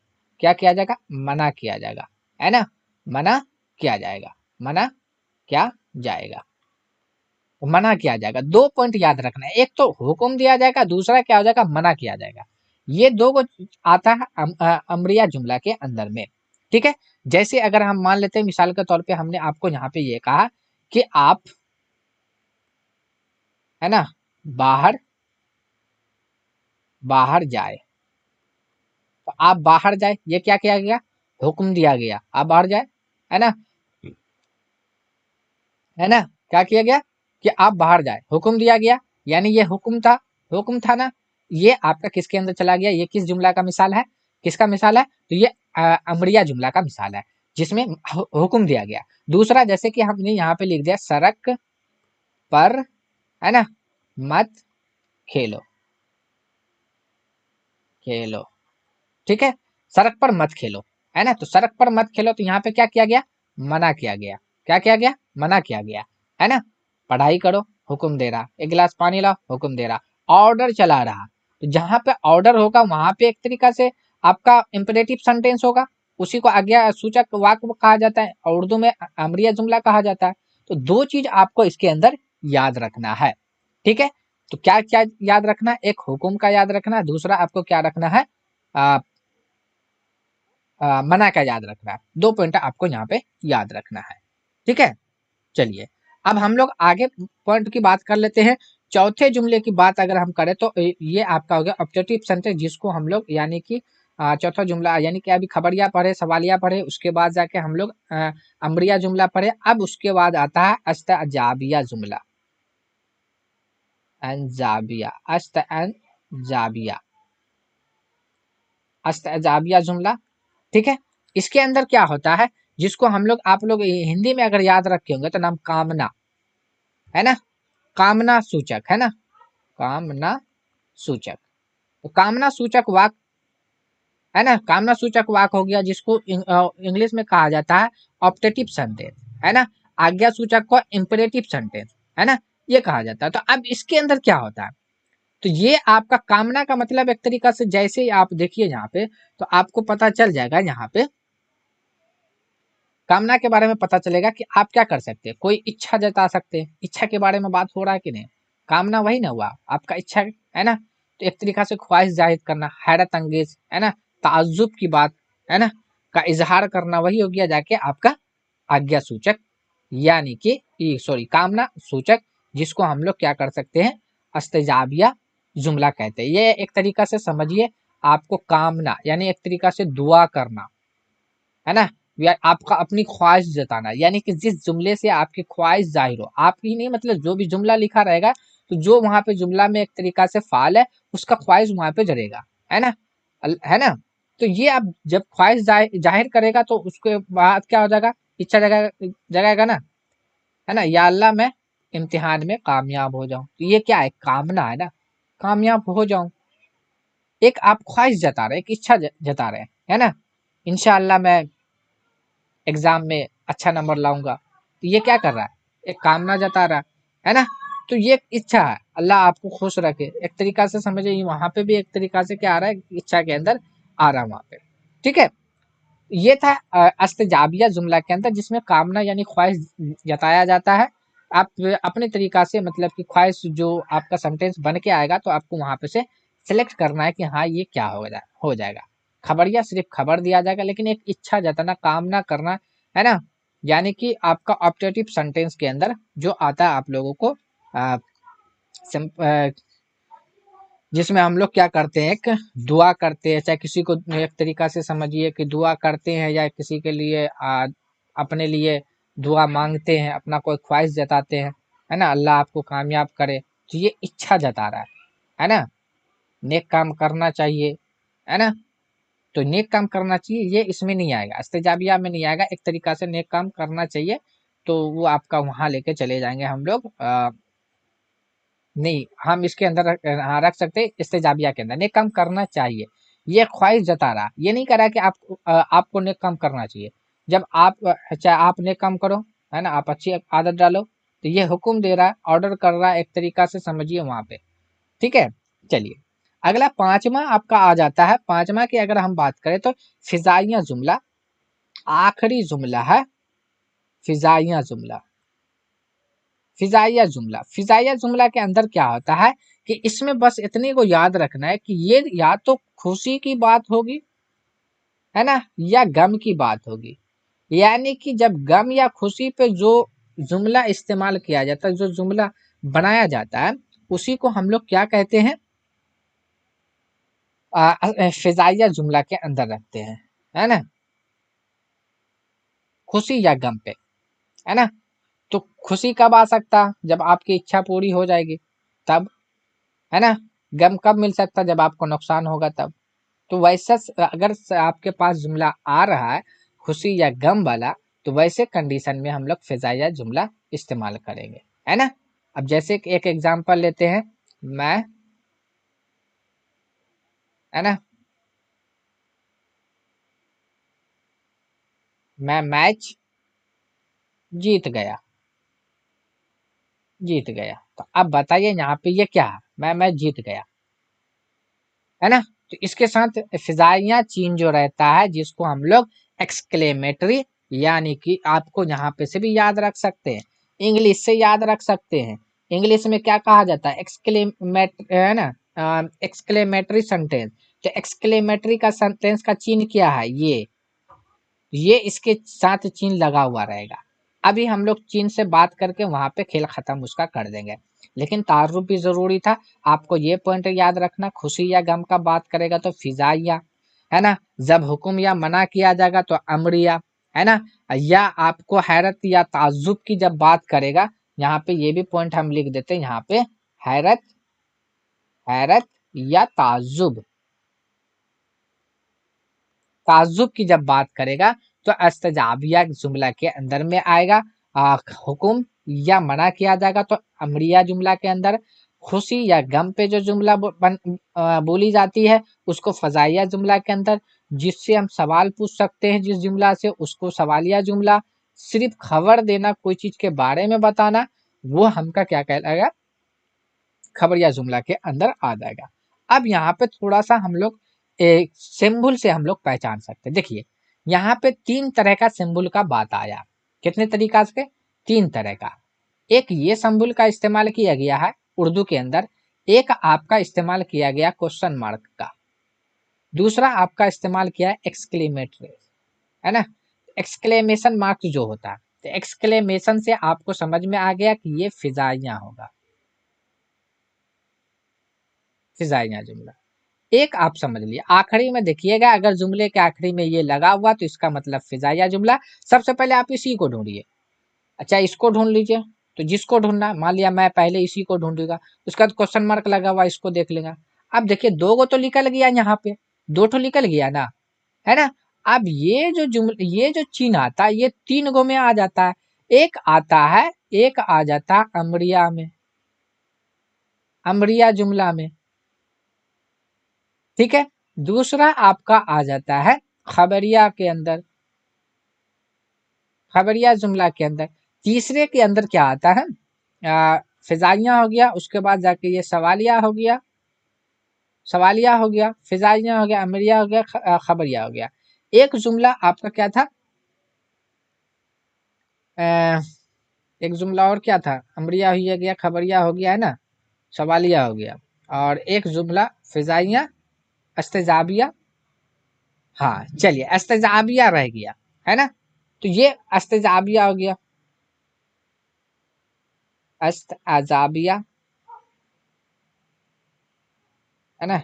क्या किया जाएगा? मना किया जाएगा, है ना, मना किया जाएगा, मना क्या जाएगा, मना किया जाएगा। दो पॉइंट याद रखना है, एक तो हुक्म दिया जाएगा, दूसरा क्या हो जाएगा? मना किया जाएगा। ये दो को आता है अमरिया जुमला के अंदर में, ठीक है। जैसे अगर हम मान लेते हैं मिसाल के तौर पे हमने आपको यहाँ पे ये कहा कि आप, है ना, बाहर, बाहर जाए, तो आप बाहर जाए, ये क्या किया गया? हुक्म दिया गया, आप बाहर जाए, है ना, है ना, क्या किया गया कि आप बाहर जाए, हुक्म दिया गया, यानी ये हुक्म था, हुक्म था ना। ये आपका किसके अंदर चला गया? ये किस जुमला का मिसाल है? किसका मिसाल है? तो ये अमरिया जुमला का मिसाल है, जिसमें हुक्म दिया गया। दूसरा जैसे कि हमने यहाँ पे लिख दिया सड़क पर, है ना, मत खेलो, खेलो, ठीक है, सड़क पर मत खेलो, है ना। तो सड़क पर मत खेलो, तो यहाँ पे क्या किया गया? मना किया गया, क्या किया गया? मना किया गया, है ना। पढ़ाई करो, हुक्म दे रहा, एक गिलास पानी लाओ, हुक्म दे रहा, ऑर्डर चला रहा। तो जहां पे ऑर्डर होगा वहां पे एक तरीका से आपका इंपेरेटिव सेंटेंस होगा, उसी को आज्ञा सूचक वाक्य कहा जाता है और उर्दू में अमरिया जुमला कहा जाता है। तो दो चीज आपको इसके अंदर याद रखना है, ठीक है। तो क्या क्या याद रखना है? एक हुक्म का याद रखना है, दूसरा आपको क्या रखना है? मना का याद रखना है। दो पॉइंट आपको यहाँ पे याद रखना है, ठीक है। चलिए अब हम लोग आगे पॉइंट की बात कर लेते हैं। चौथे जुमले की बात अगर हम करें तो ये आपका हो गया ऑब्जेक्टिव सेंटेंस, जिसको हम लोग यानी कि चौथा जुमला, यानी कि अभी खबरिया पढ़े, सवालिया पढ़े, उसके बाद जाके हम लोग अमरिया जुमला पढ़े। अब उसके बाद आता है अस्तजाबिया जुमला, अनजाबिया, अस्तजाबिया, अस्तजाबिया जुमला, ठीक है। इसके अंदर क्या होता है, जिसको हम लोग, आप लोग हिंदी में अगर याद रखे होंगे तो नाम कामना, है ना, कामना सूचक, है ना, कामना सूचक। तो कामना सूचक वाक्य, है ना, कामना सूचक वाक्य हो गया, जिसको इंग्लिश में कहा जाता है ऑप्टेटिव सेंटेंस, है ना। आज्ञा सूचक को इंपेरेटिव सेंटेंस, है ना, ये कहा जाता है। तो अब इसके अंदर क्या होता है, तो ये आपका कामना का मतलब एक तरीका से, जैसे ही आप देखिए यहाँ पे तो आपको पता चल जाएगा, यहाँ पे कामना के बारे में पता चलेगा कि आप क्या कर सकते हैं, कोई इच्छा जता सकते हैं। इच्छा के बारे में बात हो रहा है कि नहीं? कामना वही ना हुआ आपका, इच्छा, है ना। तो एक तरीका से ख्वाहिश जाहिर करना, हैरत अंगेज, है ना, ताज्जुब की बात, है ना, का इजहार करना, वही हो गया जाके आपका आज्ञा सूचक, यानी कि सॉरी कामना सूचक, जिसको हम लोग क्या कर सकते हैं? अस्तजाबिया जुमला कहते हैं। ये एक तरीका से समझिए, आपको कामना यानी एक तरीका से दुआ करना, है ना, या आपका अपनी ख्वाहिश जताना, यानी कि जिस जुमले से आपकी ख्वाहिश जाहिर हो, आपकी नहीं मतलब जो भी जुमला लिखा रहेगा, तो जो वहां पे जुमला में एक तरीका से फाल है, उसका ख्वाहिश वहां पे जरेगा, है ना। है ना। तो ये अब जब ख्वाहिश जाहिर करेगा तो उसके बाद क्या हो जाएगा, इच्छा जगाएगा ना, है ना, या अल्लाह मैं इम्तिहान में कामयाब हो जाऊं। तो ये क्या है, कामना है ना, कामयाब हो जाऊं। एक आप ख्वाहिश जता रहे हैं, एक इच्छा जता रहे हैं, है ना, इंशाअल्लाह मैं एग्जाम में अच्छा नंबर लाऊंगा। तो ये क्या कर रहा है, एक कामना जता रहा है ना। तो ये एक इच्छा है, अल्लाह आपको खुश रखे, एक तरीका से समझिए, वहां पे भी एक तरीका से क्या आ रहा है, इच्छा के अंदर आ रहा है वहां पे। ठीक है, ये था अस्तजाबिया जुमला के अंदर, जिसमें कामना यानी ख्वाहिश जताया जाता है। आप अपने तरीका से मतलब कि ख्वाहिश जो आपका सेंटेंस बन के आएगा तो आपको वहां पे से सिलेक्ट करना है कि हाँ ये क्या हो जाएगा। खबरिया सिर्फ खबर दिया जाएगा, लेकिन एक इच्छा जताना, कामना करना, है ना, यानी कि आपका ऑप्टेटिव सेंटेंस के अंदर जो आता है आप लोगों को आ, जिसमें हम लोग क्या करते हैं, एक दुआ करते हैं, चाहे किसी को एक तरीका से समझिए कि दुआ करते हैं, या किसी के लिए अपने लिए दुआ मांगते हैं, अपना कोई ख्वाहिश जताते हैं, है ना, अल्लाह आपको कामयाब करे। तो ये इच्छा जता रहा है ना, नेक काम करना चाहिए, है ना। तो नेक काम करना चाहिए, ये इसमें नहीं आएगा, इस्तेजाबिया में नहीं आएगा। एक तरीका से नेक काम करना चाहिए, तो वो आपका वहां लेके चले जाएंगे हम लोग। नहीं, हम इसके अंदर हाँ रख सकते हैं, इस्तेजाबिया के अंदर नेक काम करना चाहिए। ये ख्वाहिश जता रहा, ये नहीं कह रहा कि आपको नेक काम करना चाहिए। जब आप चाहे आप नेक काम करो, है ना, आप अच्छी आदत डालो, तो ये हुक्म दे रहा है, ऑर्डर कर रहा है, एक तरीका से समझिए वहां पे। ठीक है, चलिए अगला पांचवा आपका आ जाता है। पांचवा की अगर हम बात करें तो फिजाइया जुमला, आखिरी जुमला है फिजाइया जुमला। फिजाइया जुमला के अंदर क्या होता है कि इसमें बस इतने को याद रखना है कि ये या तो खुशी की बात होगी, है ना, या गम की बात होगी। यानी कि जब गम या खुशी पे जो जुमला इस्तेमाल किया जाता है, जो जुमला बनाया जाता है, उसी को हम लोग क्या कहते हैं, फिजाइया जुमला के अंदर रखते हैं, है ना, खुशी या गम पे, है ना। तो खुशी कब आ सकता, जब आपकी इच्छा पूरी हो जाएगी तब, है ना। गम कब मिल सकता, जब आपको नुकसान होगा तब। तो वैसा अगर आपके पास जुमला आ रहा है खुशी या गम वाला, तो वैसे कंडीशन में हम लोग फिजाइया जुमला इस्तेमाल करेंगे, है ना। अब जैसे कि एक एग्जांपल लेते हैं, मैं, है ना, मैं मैच जीत गया, जीत गया। तो अब बताइए यहाँ पे ये क्या है, मैं मैच जीत गया, है ना। तो इसके साथ फिजाइया चीन जो रहता है, जिसको हम लोग एक्सक्लेमेटरी, यानी कि आपको यहाँ पे से भी याद रख सकते हैं, इंग्लिश से याद रख सकते हैं। इंग्लिश में क्या कहा जाता है, एक्सक्लेमेट, है ना, एक्सक्लेमेटरी सेंटेंस। तो एक्सक्लेमेटरी का सेंटेंस का चिन्ह क्या है, ये इसके साथ चिन्ह लगा हुआ रहेगा। अभी हम लोग चीन से बात करके वहां पे खेल खत्म उसका कर देंगे, लेकिन तारुफ भी जरूरी था। आपको ये पॉइंट याद रखना, खुशी या गम का बात करेगा तो फिजाइया, है ना, जब हुक्म या मना किया जाएगा तो अमरिया, है ना, या आपको हैरत या ताज्जुब की जब बात करेगा, यहाँ पे ये भी पॉइंट हम लिख देते हैं, यहाँ पे हैरत, हैरत या ताज्जुब, ताज्जुब की जब बात करेगा तो अस्तजाबिया जुमला के अंदर में आएगा। हुक्म या मना किया जाएगा तो अमरिया जुमला के अंदर। खुशी या गम पे जो जुमला बोली जाती है उसको फजाइया जुमला के अंदर। जिससे हम सवाल पूछ सकते हैं जिस जुमला से, उसको सवालिया जुमला। सिर्फ खबर देना, कोई चीज के बारे में बताना, वो हमका क्या कहलाएगा, खबरिया जुमला के अंदर आ जाएगा। अब यहाँ पे थोड़ा सा हम लोग एक सिंबल से हम लोग पहचान सकते हैं। देखिए यहाँ पे तीन तरह का सिंबल का बात आया। कितने तरीका से, तीन तरह का। एक ये सिंबल का इस्तेमाल किया गया है उर्दू के अंदर, एक आपका इस्तेमाल किया गया क्वेश्चन मार्क का, दूसरा आपका इस्तेमाल किया है एक्सक्लेमेटरी, है ना, एक्सक्लेमेशन मार्क जो होता है। तो एक्सक्लेमेशन से आपको समझ में आ गया कि ये फिजाइया होगा, फिजाइया जुमला। एक आप समझ लिए, आखिरी में देखिएगा अगर जुमले के आखिरी में ये लगा हुआ तो इसका मतलब फिजाइया जुमला। सबसे पहले आप इसी को ढूंढिए, अच्छा इसको ढूंढ लीजिए। तो जिसको ढूंढना, मान लिया मैं पहले इसी को ढूंढूंगा, उसका बाद क्वेश्चन मार्क लगा हुआ इसको देख लेगा। अब देखिए दो गो तो निकल गया यहाँ पे, दो ठो निकल गया ना, है ना। अब ये जो चिन्ह आता है ये तीन गो में आ जाता है। एक आता है, एक आ जाता है अमरिया में, अमरिया जुमला में, ठीक है। दूसरा आपका आ जाता है खबरिया के अंदर, खबरिया जुमला के अंदर। तीसरे के अंदर क्या आता है, फिजाइया हो गया, उसके बाद जाके ये सवालिया हो गया, सवालिया हो गया, फिजाइया हो गया, अमरिया हो गया, खबरिया हो गया। एक जुमला आपका क्या था, अ, एक जुमला और क्या था, अमरिया हो गया, खबरिया हो गया, है ना, सवालिया हो गया, और एक जुमला फिजाइया, अस्तेजाबिया। हाँ चलिए, अस्तेजाबिया रह गया, है ना। तो ये अस्तेजाबिया हो गया, अस्ताजाबिया, है ना,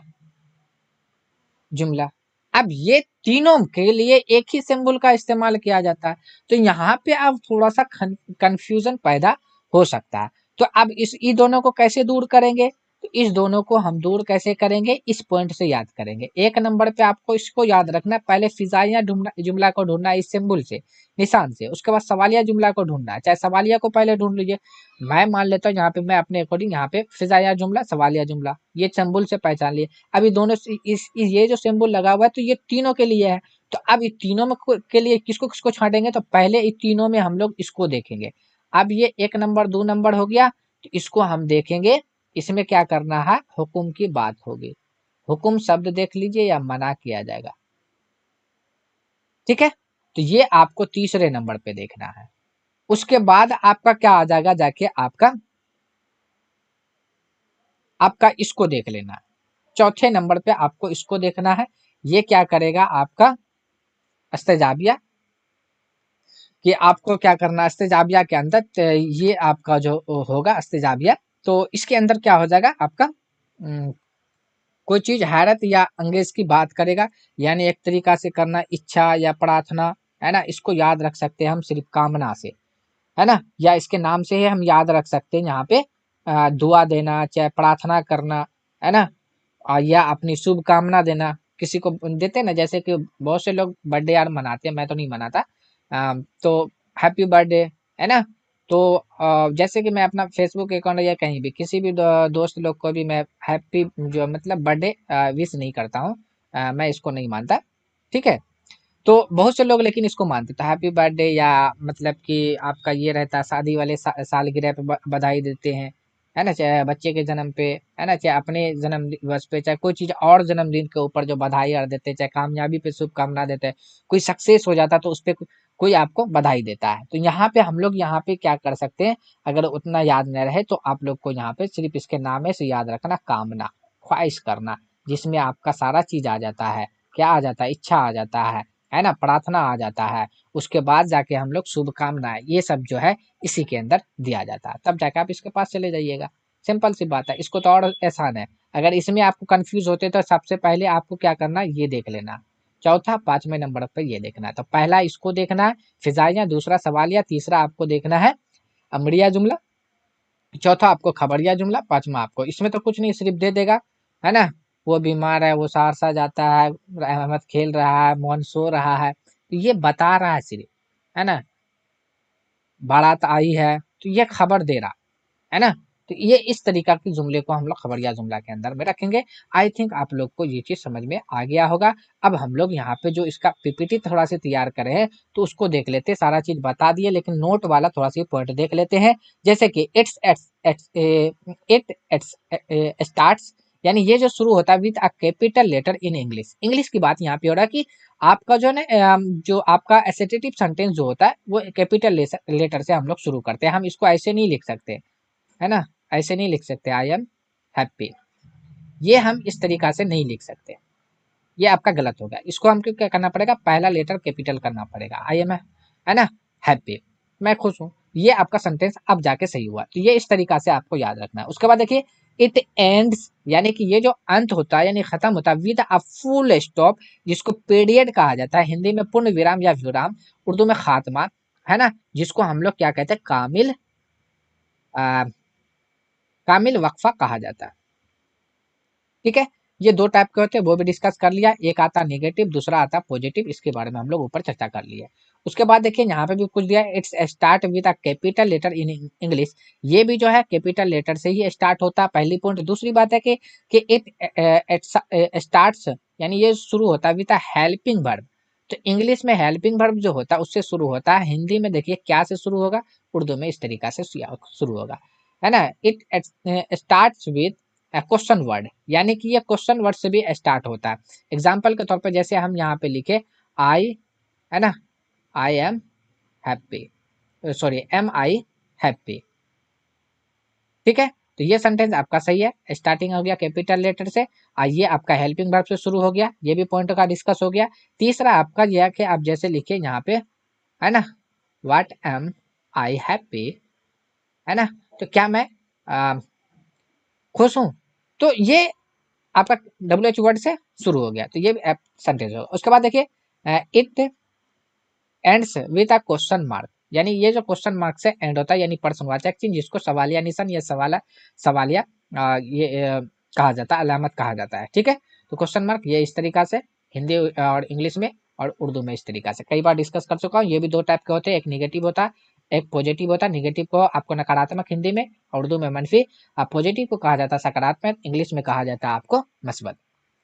जुमला। अब ये तीनों के लिए एक ही सिंबल का इस्तेमाल किया जाता है, तो यहाँ पे अब थोड़ा सा कंफ्यूजन पैदा हो सकता है। तो अब इन दोनों को कैसे दूर करेंगे, तो इस दोनों को हम दूर कैसे करेंगे, इस पॉइंट से याद करेंगे। एक नंबर पे आपको इसको याद रखना, पहले फिजाइया जुमला को ढूंढना है इस सिंबल से, निशान से, उसके बाद सवालिया जुमला को ढूंढना है, चाहे सवालिया को पहले ढूंढ लीजिए। मैं मान लेता हूँ यहाँ पे, मैं अपने अकॉर्डिंग यहाँ पे फिजाइया जुमला, सवालिया जुमला, ये सिंबल से पहचान लिए। अभी दोनों ये जो सिंबल लगा हुआ है तो ये तीनों के लिए है। तो अब इस तीनों में के लिए किसको किसको छांटेंगे, तो पहले इन तीनों में हम लोग इसको देखेंगे। अब ये एक नंबर दो नंबर हो गया, तो इसको हम देखेंगे। इसमें क्या करना है, हुक्म की बात होगी, हुक्म शब्द देख लीजिए या मना किया जाएगा, ठीक है। तो ये आपको तीसरे नंबर पे देखना है। उसके बाद आपका क्या आ जाएगा, जाके आपका आपका इसको देख लेना है। चौथे नंबर पे आपको इसको देखना है। ये क्या करेगा आपका अस्तेजाबिया, कि आपको क्या करना है अस्तेजाबिया के अंदर, ये आपका जो होगा अस्तेजाबिया, तो इसके अंदर क्या हो जाएगा आपका, कोई चीज हैरत या अंगेज की बात करेगा, यानी एक तरीका से करना, इच्छा या प्रार्थना, है ना। इसको याद रख सकते हैं हम सिर्फ कामना से, है ना, या इसके नाम से ही हम याद रख सकते हैं यहाँ पे, दुआ देना, चाहे प्रार्थना करना, है ना, या अपनी शुभकामना देना, किसी को देते हैं ना, जैसे कि बहुत से लोग बर्थडे यार मनाते हैं, मैं तो नहीं मनाता। तो हैप्पी बर्थडे, है ना। तो जैसे कि मैं अपना फेसबुक अकाउंट या कहीं भी किसी भी दोस्त लोग को भी मैं हैप्पी जो मतलब बर्थडे विश नहीं करता हूँ, मैं इसको नहीं मानता, ठीक है। तो बहुत से लोग लेकिन इसको मानते, तो हैप्पी बर्थडे या मतलब कि आपका ये रहता है शादी वाले सालगिरह पे बधाई देते हैं, है ना, चाहे बच्चे के जन्म पे, है ना, चाहे अपने जन्म दिवस पे, चाहे कोई चीज और जन्मदिन के ऊपर जो बधाई और देते हैं, चाहे कामयाबी पे शुभकामना देते हैं, कोई सक्सेस हो जाता है तो उस पे कोई आपको बधाई देता है। तो यहाँ पे हम लोग यहाँ पे क्या कर सकते हैं, अगर उतना याद न रहे तो आप लोग को यहाँ पे सिर्फ इसके नाम से याद रखना, कामना, ख्वाहिश करना, जिसमें आपका सारा चीज आ जाता है, क्या आ जाता है, इच्छा आ जाता है ना, प्रार्थना आ जाता है। उसके बाद जाके हम लोग शुभकामनाएं, ये सब जो है इसी के अंदर दिया जाता है, तब जाके आप इसके पास चले जाइएगा। सिंपल सी बात है, इसको तो और आसान है। अगर इसमें आपको कंफ्यूज होते तो सबसे पहले आपको क्या करना है, ये देख लेना। चौथा पांचवें नंबर पर ये देखना है, तो पहला इसको देखना है फिजाइया, दूसरा सवालिया, तीसरा आपको देखना है अमरिया जुमला, चौथा आपको खबरिया जुमला, पांचवा आपको, इसमें तो कुछ नहीं सिर्फ दे देगा, है ना, वो बीमार है, वो सहरसा जाता है, अहमद खेल रहा है, मोहन सो रहा है, तो ये बता रहा है सिर्फ, है ना, बारात आई है, तो ये खबर दे रहा है ना। तो ये इस तरीका के जुमले को हम लोग खबरिया जुमला के अंदर में रखेंगे। आई थिंक आप लोग को ये चीज समझ में आ गया होगा। अब हम लोग यहाँ पे जो इसका पीपीटी थोड़ा सा तैयार करे हैं, तो उसको देख लेते हैं। सारा चीज बता दिए, लेकिन नोट वाला थोड़ा सा पॉइंट देख लेते हैं। जैसे कि इट स्टार्ट्स, यानी ये जो शुरू होता है with a capital letter in English. English की बात यहाँ पे हो रहा है कि आपका जो है जो आपका एसेटेटिव सेंटेंस जो होता है वो कैपिटल लेटर से हम लोग शुरू करते हैं। हम इसको ऐसे नहीं लिख सकते, है ना, ऐसे नहीं लिख सकते आई एम हैप्पी, ये हम इस तरीका से नहीं लिख सकते, ये आपका गलत हो गया। इसको हमको क्या करना पड़ेगा, पहला लेटर कैपिटल करना पड़ेगा, आई एम, है ना, हैप्पी, मैं खुश हूँ। ये आपका सेंटेंस अब जाके सही हुआ। तो ये इस तरीका से आपको याद रखना है। उसके बाद देखिए इट एंड्स, यानी कि ये जो अंत होता है यानी खत्म होता है विद अ फुल स्टॉप, जिसको पीरियड कहा जाता है, हिंदी में पूर्ण विराम या विराम, उर्दू में खात्मा, है ना, जिसको हम लोग क्या कहते हैं, कामिल कामिल वक्फा कहा जाता है, ठीक है। ये दो टाइप के होते हैं, वो भी डिस्कस कर लिया। एक आता नेगेटिव, दूसरा आता पॉजिटिव, इसके बारे में हम लोग ऊपर चर्चा कर लिया। उसके बाद देखिए यहाँ पे भी कुछ दिया, it's start with a capital letter in English. ये भी जो है कैपिटल लेटर से ही स्टार्ट होता है, पहली पॉइंट। दूसरी बात है कि इट स्टार्ट्स यानी ये शुरू होता है विद अ हेल्पिंग वर्ब। तो इंग्लिश में हेल्पिंग वर्ब जो होता है उससे शुरू होता है, हिंदी में देखिए क्या से शुरू होगा, उर्दू में इस तरीका से शुरू होगा, है ना। It starts with question word, यानी कि ये क्वेश्चन वर्ड से भी स्टार्ट होता है। एग्जाम्पल के तौर पर जैसे हम यहाँ पे लिखे आई, है ना, I am happy, sorry am I happy, ठीक है। तो ये सेंटेंस आपका सही है, स्टार्टिंग हो गया कैपिटल लेटर से, ये आपका हेल्पिंग वर्ब से शुरू हो गया, ये भी पॉइंट का डिस्कस हो गया। तीसरा आपका यह कि आप जैसे लिखिए यहाँ पे, है ना, व्हाट एम आई हैप्पी, है ना, तो क्या मैं खुश हूँ, तो ये आपका WH वर्ड से शुरू हो गया, तो ये सेंटेंस होगा। उसके बाद देखिए it ends with a question mark, यानी ये जो क्वेश्चन मार्क से एंड होता है, यानी प्रश्नवाचक चिन्ह जिसको सवालिया निशान या सवालिया कहा जाता है, अलामत कहा जाता है, ठीक है। तो क्वेश्चन मार्क ये इस तरीका से हिंदी और इंग्लिश में और उर्दू में इस तरीका से कई बार डिस्कस कर चुका हूँ। ये भी दो टाइप के होते हैं, एक निगेटिव होता है, एक पॉजिटिव होता है। निगेटिव को आपको नकारात्मक हिंदी में, उर्दू में मंफी, पॉजिटिव को कहा जाता है सकारात्मक, इंग्लिश में कहा जाता है आपको मस्बत,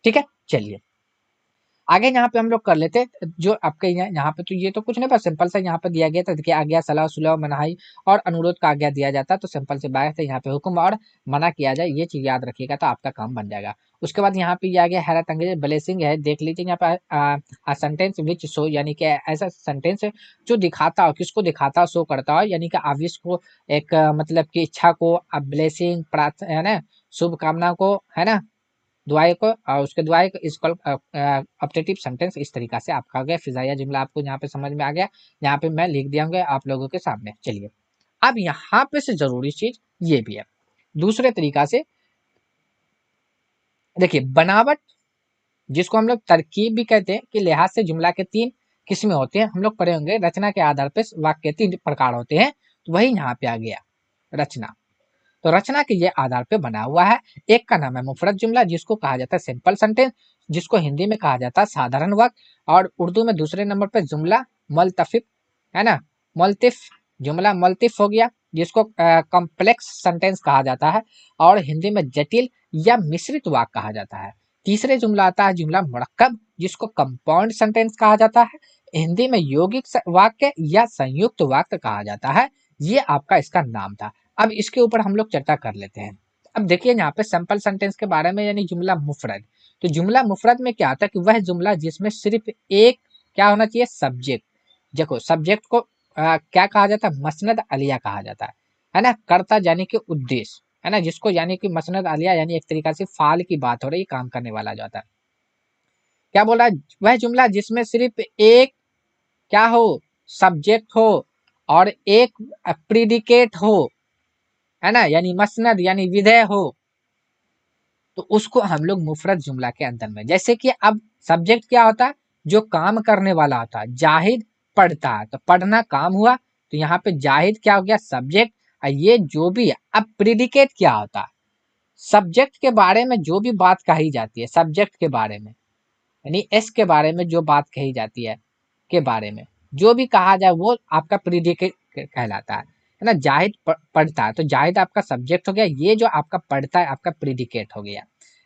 ठीक है। चलिए आगे यहाँ पे हम लोग कर लेते जो आपके यहाँ पे, तो ये तो कुछ नहीं, बस सिंपल सा यहाँ पे दिया गया था, देखिए आज्ञा, सलाह, सुलह, मनाही और अनुरोध का आज्ञा दिया जाता है, तो सिंपल से बात है, यहाँ पे हुक्म और मना किया जाए, ये चीज याद रखिएगा तो आपका काम बन जाएगा। उसके बाद यहाँ पे ये आ गया हैरत अंगेज ब्लेसिंग है, देख लीजिए यहाँ पे सेंटेंस विच शो, यानी कि ऐसा सेंटेंस है जो दिखाता हो, किसको दिखाता हो, शो करता हो, यानी कि आविश को, एक मतलब की इच्छा को, ब्लेसिंग प्रार्थना, है ना, शुभकामना को, है ना, दुआए को, और उसके दुआए को, इसको ऑप्टेटिव सेंटेंस इस तरीका से आपका हो गया। फिजाइया जुमला आपको यहाँ पे समझ में आ गया, यहाँ पे मैं लिख दिया हूँ आप लोगों के सामने। चलिए अब यहाँ पे से जरूरी चीज ये भी है, दूसरे तरीका से देखिए बनावट, जिसको हम लोग तरकीब भी कहते हैं, कि लिहाज से जुमला के तीन किस्में होते हैं, हम लोग पढ़े होंगे। रचना के आधार पर वाक्य के तीन प्रकार होते हैं, तो वही यहाँ पे आ गया रचना। तो रचना के ये आधार पे बना हुआ है। एक का नाम है मुफरत जुमला, जिसको कहा जाता है सिंपल सेंटेंस, जिसको हिंदी में कहा जाता है साधारण वाक्य, और उर्दू में दूसरे नंबर पे जुमला मुल्तफिफ, है ना, मुल्तिफ, जुमला मुल्तिफ हो गया, जिसको कॉम्प्लेक्स सेंटेंस कहा जाता है, और हिंदी में जटिल या मिश्रित वाक्य कहा जाता है। तीसरे जुमला आता है जुमला मुरक्कब, जिसको कंपाउंड सेंटेंस कहा जाता है, हिंदी में यौगिक वाक्य या संयुक्त वाक्य कहा जाता है। ये आपका इसका नाम था। अब इसके ऊपर हम लोग चर्चा कर लेते हैं। अब देखिए यहाँ पे सिंपल सेंटेंस के बारे में, यानी जुमला मुफरद। तो जुमला मुफरद में क्या आता है कि वह जुमला जिसमें सिर्फ एक क्या होना चाहिए, सब्जेक्ट। देखो सब्जेक्ट को क्या कहा जाता है, मसनद अलिया कहा जाता है ना, कर्ता यानी कि उद्देश्य, है ना, जिसको यानी कि मसनद अलिया यानी एक तरीका से फाल की बात हो रही है, काम करने वाला जो आता है। क्या बोल रहा है, वह जुमला जिसमें सिर्फ एक क्या हो, सब्जेक्ट हो, और एक प्रीडिकेट हो, है ना, यानी मसनद यानी विधेय हो, तो उसको हम लोग मुफरत जुमला के अंदर में, जैसे कि अब सब्जेक्ट क्या होता है, जो काम करने वाला होता है, जाहिद पढ़ता है, तो पढ़ना काम हुआ, तो यहाँ पे जाहिद क्या हो गया, सब्जेक्ट। ये जो भी है, अब प्रीडिकेट क्या होता है, सब्जेक्ट के बारे में जो भी बात कही जाती है, सब्जेक्ट के बारे में, यानी एस के बारे में जो बात कही जाती है, के बारे में जो भी कहा जाए, वो आपका प्रीडिकेट कहलाता है ना। जाहिद पढ़ता है, तो जाहिद आपका सब्जेक्ट हो गया, ये जो आपका पढ़ता है आपका प्रीडिकेट हो गया।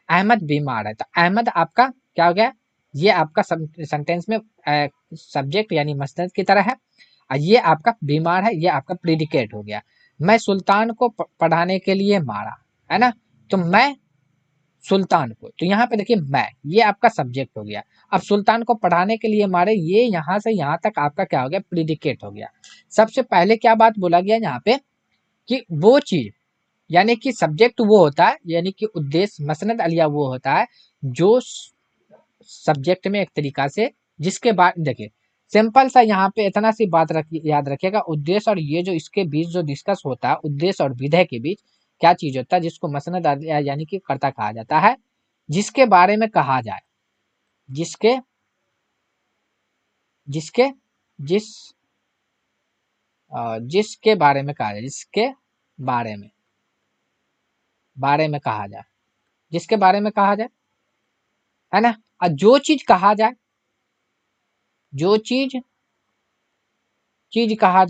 अहमद बीमार है, तो अहमद आपका क्या हो गया, ये आपका सेंटेंस में सब्जेक्ट यानी मसनद की तरह है, और ये आपका बीमार है, ये आपका प्रीडिकेट हो गया। मैं सुल्तान को पढ़ाने के लिए मारा, है ना, तो मैं सुल्तान को, तो यहाँ पे देखिए मैं, ये आपका सब्जेक्ट हो गया। अब सुल्तान को पढ़ाने के लिए मारे, ये यहाँ से यहाँ तक आपका क्या हो गया, प्रीडिकेट हो गया। सबसे पहले क्या बात बोला गया यहाँ पे, कि वो चीज, यानी कि सब्जेक्ट वो होता है, यानी कि उद्देश्य मसनद अलिया वो होता है जो सब्जेक्ट में एक तरीका से, जिसके बाद देखिए सिंपल सा यहाँ पे इतना सी बात याद रखिएगा, उद्देश्य और ये जो इसके बीच जो डिस्कस होता है, उद्देश्य और विधेय के बीच क्या चीज होता है, जिसको मसनद यानी कि कर्ता कहा जाता है, जिसके बारे में कहा जाए, जिसके जिसके जिस जिसके बारे में कहा जाए, जिसके बारे में कहा जाए, जिसके बारे में कहा जाए, है ना। और जो चीज कहा जाए, जो चीज चीज कहा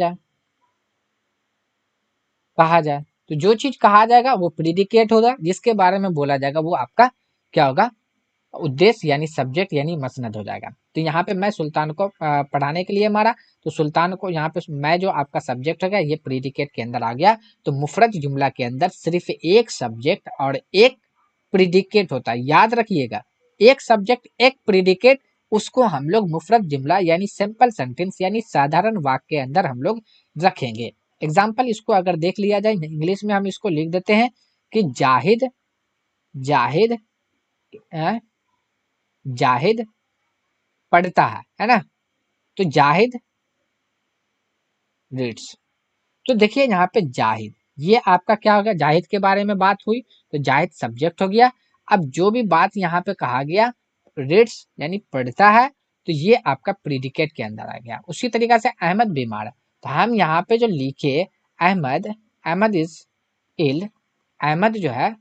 जाए तो जो चीज कहा जाएगा वो प्रीडिकेट होगा, जिसके बारे में बोला जाएगा वो आपका क्या होगा, उद्देश्य यानी सब्जेक्ट यानी मसनद हो जाएगा। तो यहाँ पे मैं सुल्तान को पढ़ाने के लिए मारा, तो सुल्तान को यहाँ पे मैं जो आपका सब्जेक्ट हो गया ये प्रीडिकेट के अंदर आ गया। तो मुफरद जुमला के अंदर सिर्फ एक सब्जेक्ट और एक प्रीडिकेट होता है, याद रखिएगा, एक सब्जेक्ट एक प्रीडिकेट, उसको हम लोग मुफरद जुमला यानी सिंपल सेंटेंस यानी साधारण वाक्य के अंदर हम लोग रखेंगे। एग्जाम्पल इसको अगर देख लिया जाए इंग्लिश में हम इसको लिख देते हैं कि जाहिद जाहिद जाहिद पढ़ता है ना। तो जाहिद रीड्स। तो देखिए यहाँ पे जाहिद, ये आपका क्या हो गया, जाहिद के बारे में बात हुई तो जाहिद सब्जेक्ट हो गया। अब जो भी बात यहाँ पे कहा गया रीड्स यानी पढ़ता है, तो ये आपका प्रीडिकेट के अंदर आ गया। उसी तरीका से अहमद बीमार है, तो हम यहाँ पे जो लिखे अहमद, अहमद इज इल, अहमद जो है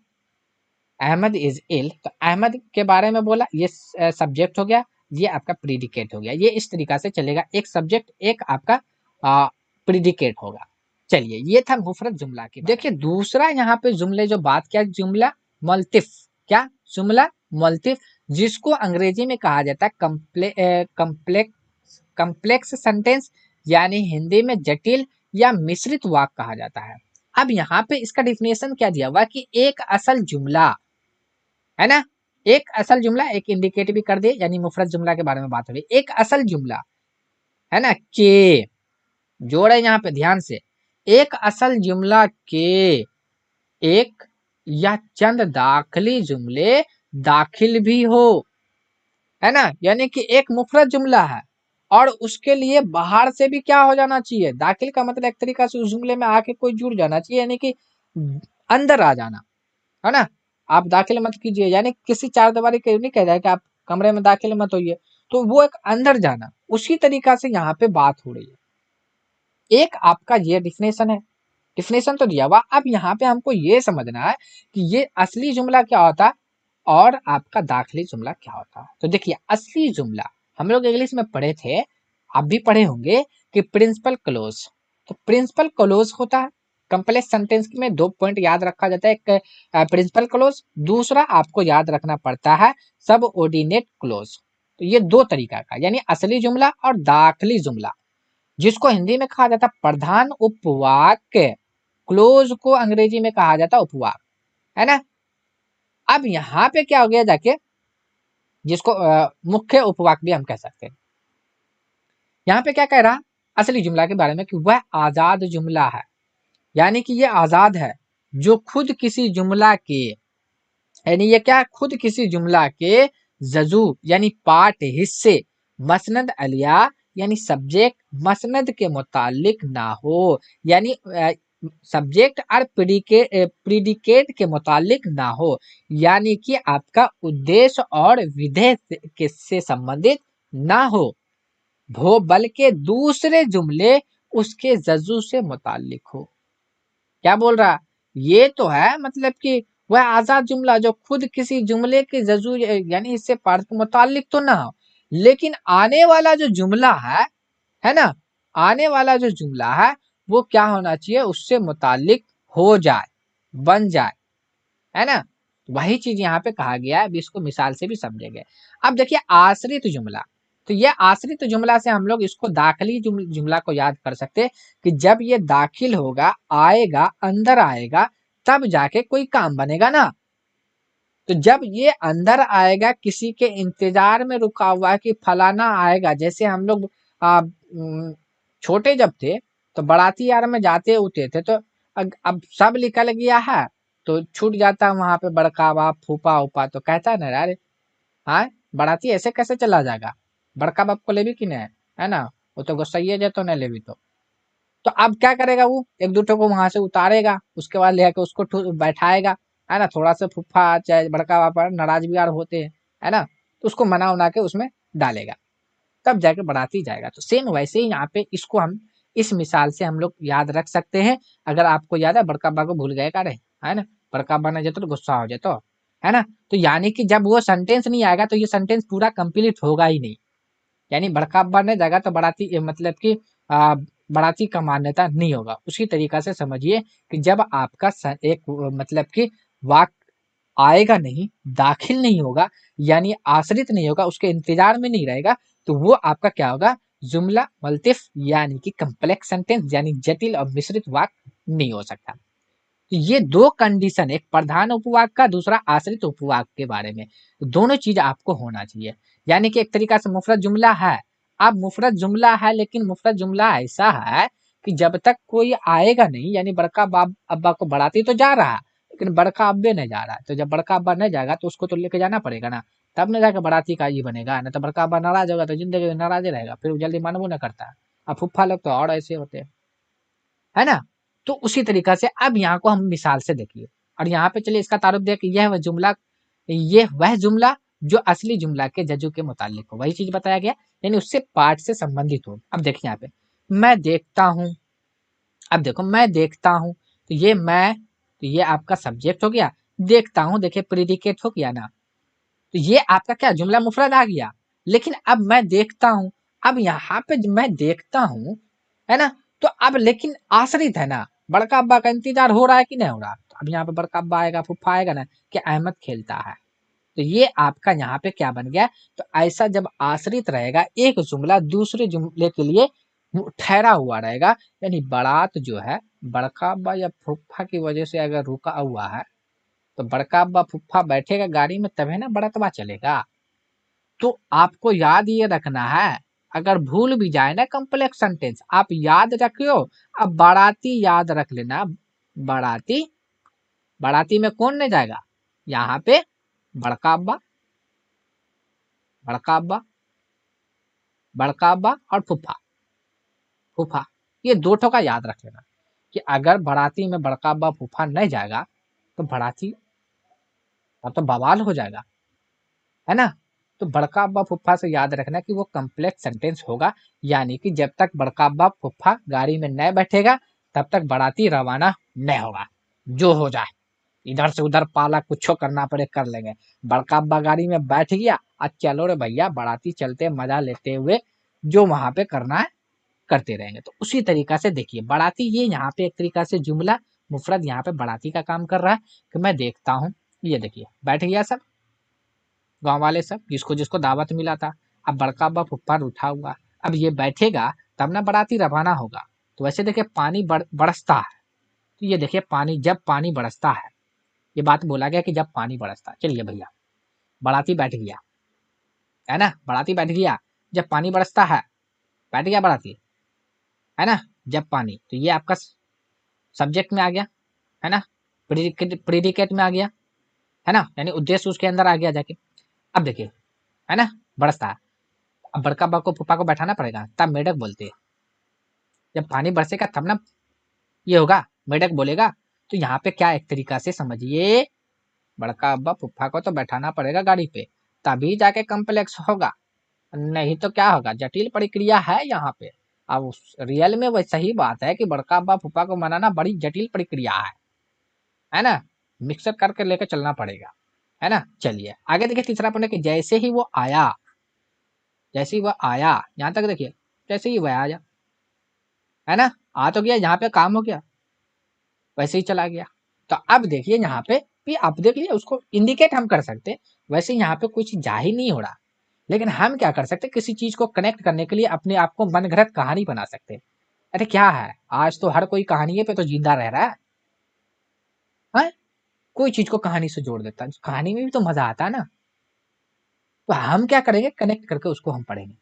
अहमद इज इल, तो अहमद के बारे में बोला, ये सब्जेक्ट हो गया, ये आपका प्रीडिकेट हो गया। ये इस तरीका से चलेगा, एक सब्जेक्ट एक आपका प्रीडिकेट होगा। चलिए ये था मुफरद जुमला की। देखिए दूसरा यहाँ पे जुमले जो बात किया, जुमला मल्तिफ, क्या जुमला मल्तिफ, जिसको अंग्रेजी में कहा जाता है कम्प्लेक्स सेंटेंस, यानी हिंदी में जटिल या मिश्रित वाक्य कहा जाता है। अब यहाँ पे इसका डिफिनेशन क्या दिया हुआ कि एक असल जुमला, है ना, एक असल जुमला, एक इंडिकेट भी कर दे यानी मुफरत जुमला के बारे में बात हो रही, एक असल जुमला है ना, के जोड़ है यहाँ पे ध्यान से, एक असल जुमला के एक या चंद दाखिली जुमले दाखिल भी हो, है ना, यानी कि एक मुफरत जुमला है और उसके लिए बाहर से भी क्या हो जाना चाहिए, दाखिल का मतलब एक तरीका से उस जुमले में आके कोई जुड़ जाना चाहिए, यानी कि अंदर आ जाना, है ना। आप दाखिल मत कीजिए, यानी किसी चार दीवारी के नहीं कह रहा है कि आप कमरे में दाखिल मत होइए, तो वो एक अंदर जाना, उसी तरीका से यहाँ पे बात हो रही है। एक आपका ये डिफिनेशन है, डिफिनेशन तो दिया हुआ। अब यहाँ पे हमको ये समझना है कि ये असली जुमला क्या होता है और आपका दाखिली जुमला क्या होता है। तो देखिए असली जुमला हम लोग इंग्लिश में पढ़े थे, आप भी पढ़े होंगे कि प्रिंसिपल क्लोज, तो प्रिंसिपल क्लोज होता है कंप्लेक्स सेंटेंस में, दो पॉइंट याद रखा जाता है, एक प्रिंसिपल क्लोज, दूसरा आपको याद रखना पड़ता है सब ऑर्डिनेट क्लोज। तो ये दो तरीका का, यानी असली जुमला और दाखिली जुमला, जिसको हिंदी में कहा जाता है प्रधान उपवाक्य, क्लोज को अंग्रेजी में कहा जाता है उपवाक, है ना। अब यहाँ पे क्या हो गया जाके, जिसको मुख्य उपवाक भी हम कह सकते हैं। यहाँ पे क्या कह रहा असली जुमला के बारे में कि वह आजाद जुमला है, यानी कि ये आजाद है, जो खुद किसी जुमला के, यानी ये क्या, खुद किसी जुमला के जजू यानी पार्ट हिस्से, मसनद अलिया यानी सब्जेक्ट मसनद के मुतालिक ना हो, यानी सब्जेक्ट और प्रीडिकेट के मुतालिक ना हो, यानी कि आपका उद्देश्य और विधेय से संबंधित ना हो, भो बल्कि दूसरे जुमले उसके जजू से मुतालिक हो। क्या बोल रहा, ये तो है मतलब कि वह आजाद जुमला जो खुद किसी जुमले के जजू यानी इससे पार्ट के मुतालिक तो ना हो, लेकिन आने वाला जो जुमला है ना, आने वाला जो जुमला है वो क्या होना चाहिए, उससे मुतालिक हो जाए, बन जाए, है ना। वही चीज यहाँ पे कहा गया है, अभी इसको मिसाल से भी समझेंगे। अब देखिए आश्रित जुमला, तो ये आश्रित जुमला से हम लोग इसको दाखिली जुमला को याद कर सकते हैं कि जब ये दाखिल होगा, आएगा, अंदर आएगा, तब जाके कोई काम बनेगा ना। तो जब ये अंदर आएगा, किसी के इंतजार में रुका हुआ है कि फलाना आएगा, जैसे हम लोग छोटे जब थे तो बाराती यार में जाते उठे थे, तो अब सब निकल गया है तो छूट जाता वहां पे बड़का बाप फूफा उपा, तो कहता है ना अरे हाँ बाराती ऐसे कैसे चला जाएगा, बड़का बाप को लेवी कि नहीं, है ना, वो तो गुस्साइए जातो नहीं लेवी तो अब क्या करेगा, वो एक दूठे को वहां से उतारेगा, उसके बाद ले आके उसको बैठाएगा, है ना, थोड़ा सा फूफा चाहे बड़का बापा नाराज भी यार होते हैं, है ना, तो उसको मना उना के उसमें डालेगा, तब जाके बाराती जाएगा। तो सेम वैसे ही यहाँ पे इसको हम इस मिसाल से हम लोग याद रख सकते हैं। अगर आपको याद है बड़का बा को भूल गए का रे, है ना, बड़का बा ने जाते तो गुस्सा हो जाता, है ना। तो यानी कि जब वो सेंटेंस नहीं आएगा तो ये सेंटेंस पूरा कंप्लीट होगा ही नहीं। यानी बड़का अब्बा ने जगह तो बाराती मतलब कि बाराती का मान्यता नहीं होगा। उसी तरीका से समझिए कि जब आपका एक मतलब कि वाक्य आएगा नहीं, दाखिल नहीं होगा, यानी आश्रित नहीं होगा, उसके इंतजार में नहीं रहेगा, तो वो आपका क्या होगा, जुमला मुल्तिफ यानी कि कम्प्लेक्स सेंटेंस यानी जटिल और मिश्रित वाक्य नहीं हो सकता। तो ये दो कंडीशन, एक प्रधान उपवाक का, दूसरा आश्रित उपवाक के बारे में, दोनों चीज आपको होना चाहिए। यानी कि एक तरीका से मुफरत जुमला है, अब मुफरत जुमला है लेकिन मुफरत जुमला ऐसा है कि जब तक कोई आएगा नहीं, यानी बड़का बाप अब्बा को बढ़ाती तो जा रहा है लेकिन बड़का अब्बे नहीं जा रहा है, तो जब बड़का अब्बा नहीं जाएगा तो उसको तो लेके जाना पड़ेगा ना, तब न जाकर बराती का ये बनेगा ना। तो बड़का अब्बा नाराज होगा तो जिंदगी में नाराज ही रहेगा, फिर जल्दी मानबो न करता है। अब फुफ्फा लोग तो और ऐसे होते हैं, है ना। तो उसी तरीका से अब यहाँ को हम मिसाल से देखिए, और यहाँ पे चलिए इसका तारुफ देखिए, यह वह जुमला जो असली जुमला के जजू के मुतालिक हो, वही चीज बताया गया, यानी उससे पाठ से संबंधित हो। अब देखिए यहाँ पे मैं देखता हूँ, अब देखो मैं देखता हूँ, तो ये मैं, तो ये आपका सब्जेक्ट हो गया, देखता हूँ देखिए प्रीडिकेट हो गया ना, तो ये आपका क्या जुमला मुफरद आ गया। लेकिन अब मैं देखता हूँ, अब यहाँ पे मैं देखता हूँ, है ना, तो अब लेकिन आश्रित है ना, बड़का अब्बा का इंतजार हो रहा है कि नहीं हो रहा, तो अब यहाँ पे बड़का अब्बा आएगा, फुफ्फा आएगा ना कि अहमद खेलता है, तो ये आपका यहाँ पे क्या बन गया। तो ऐसा जब आश्रित रहेगा एक जुमला दूसरे जुमले के लिए ठहरा हुआ रहेगा, यानी बारात जो है बड़का अब्बा या फुफ्फा की वजह से अगर रुका हुआ है, तो बड़का अब्बा फुफ्फा बैठेगा गाड़ी में तभी ना बरातवा चलेगा। तो आपको याद ये रखना है, अगर भूल भी जाए ना कम्प्लेक्स सेंटेंस आप याद रखियो। अब बाराती याद रख लेना, बाराती, बाराती में कौन नहीं जाएगा, यहाँ पे बड़का अब्बा, बड़का अब्बा, बड़का अब्बा और फुफ्फा, फूफा, ये दो ठो का याद रख लेना कि अगर बाराती में बड़का अब्बा फूफा नहीं जाएगा तो बाराती तो बवाल हो जाएगा, है ना। तो बड़का अब्बा फुफ्फा से याद रखना कि वो कम्प्लेक्स सेंटेंस होगा, यानी कि जब तक बड़का अब्बा फुफ्फा गाड़ी में नहीं बैठेगा तब तक बाराती रवाना नहीं होगा। जो हो जाए, इधर से उधर पाला कुछ करना पड़े कर लेंगे, बड़का अब्बा गाड़ी में बैठ गया, आज चलो रे भैया बाराती चलते मजा लेते हुए जो वहां पे करना है करते रहेंगे। तो उसी तरीका से देखिए बाराती, ये यहाँ पे एक तरीका से जुमला मुफरद यहाँ पे बाराती का काम कर रहा है कि मैं देखता हूँ, ये देखिए बैठ गया सब गांव वाले सब, जिसको जिसको दावत मिला था, अब बड़का अब्बा फुफ्फा उठा हुआ, अब ये बैठेगा तब ना बाराती रवाना होगा। तो वैसे देखिए पानी बरसता है, तो ये देखिए पानी, जब पानी बरसता है, ये बात बोला गया कि जब पानी बरसता है, चलिए भैया बाराती बैठ गया, है ना, बाराती बैठ गया, जब पानी बरसता है बैठ गया बाराती, है ना, जब पानी, तो ये आपका सब्जेक्ट में आ गया, है ना, प्रीडिकेट में आ गया, है ना, यानी उद्देश्य उसके अंदर आ गया जाके। अब देखिए, है ना, बरसता है, अब बड़का बा को फूफा को बैठाना पड़ेगा, तब मेढक बोलते हैं, जब पानी बरसेगा तब ना ये होगा, मेढक बोलेगा। तो यहाँ पे क्या एक तरीका से समझिए, बड़का अब्बा फूफा को तो बैठाना पड़ेगा गाड़ी पे, तभी जाके कम्प्लेक्स होगा, नहीं तो क्या होगा, जटिल प्रक्रिया है यहाँ पे। अब रियल में वही सही बात है कि बड़का अब्बा फूफा को मनाना बड़ी जटिल प्रक्रिया है ना, मिक्सर करके लेकर चलना पड़ेगा, है ना। चलिए आगे देखिए तीसरा पॉइंट कि जैसे ही वो आया, जैसे ही वह आया, यहाँ तक देखिए जैसे ही वह आया, है ना, आ तो गया, यहाँ पे काम हो गया, वैसे ही चला गया। तो अब देखिए यहाँ पे भी आप देख लीजिए, उसको इंडिकेट हम कर सकते हैं, वैसे यहाँ पे कुछ जाहिर नहीं हो रहा, लेकिन हम क्या कर सकते हैं, किसी चीज को कनेक्ट करने के लिए अपने आप को मनगढ़ंत कहानी बना सकते हैं। अरे क्या है, आज तो हर कोई कहानी पे तो जिंदा रह रहा है, कोई चीज को कहानी से जोड़ देता है, कहानी में भी तो मजा आता है ना। तो हम क्या करेंगे, कनेक्ट करके उसको हम पढ़ेंगे,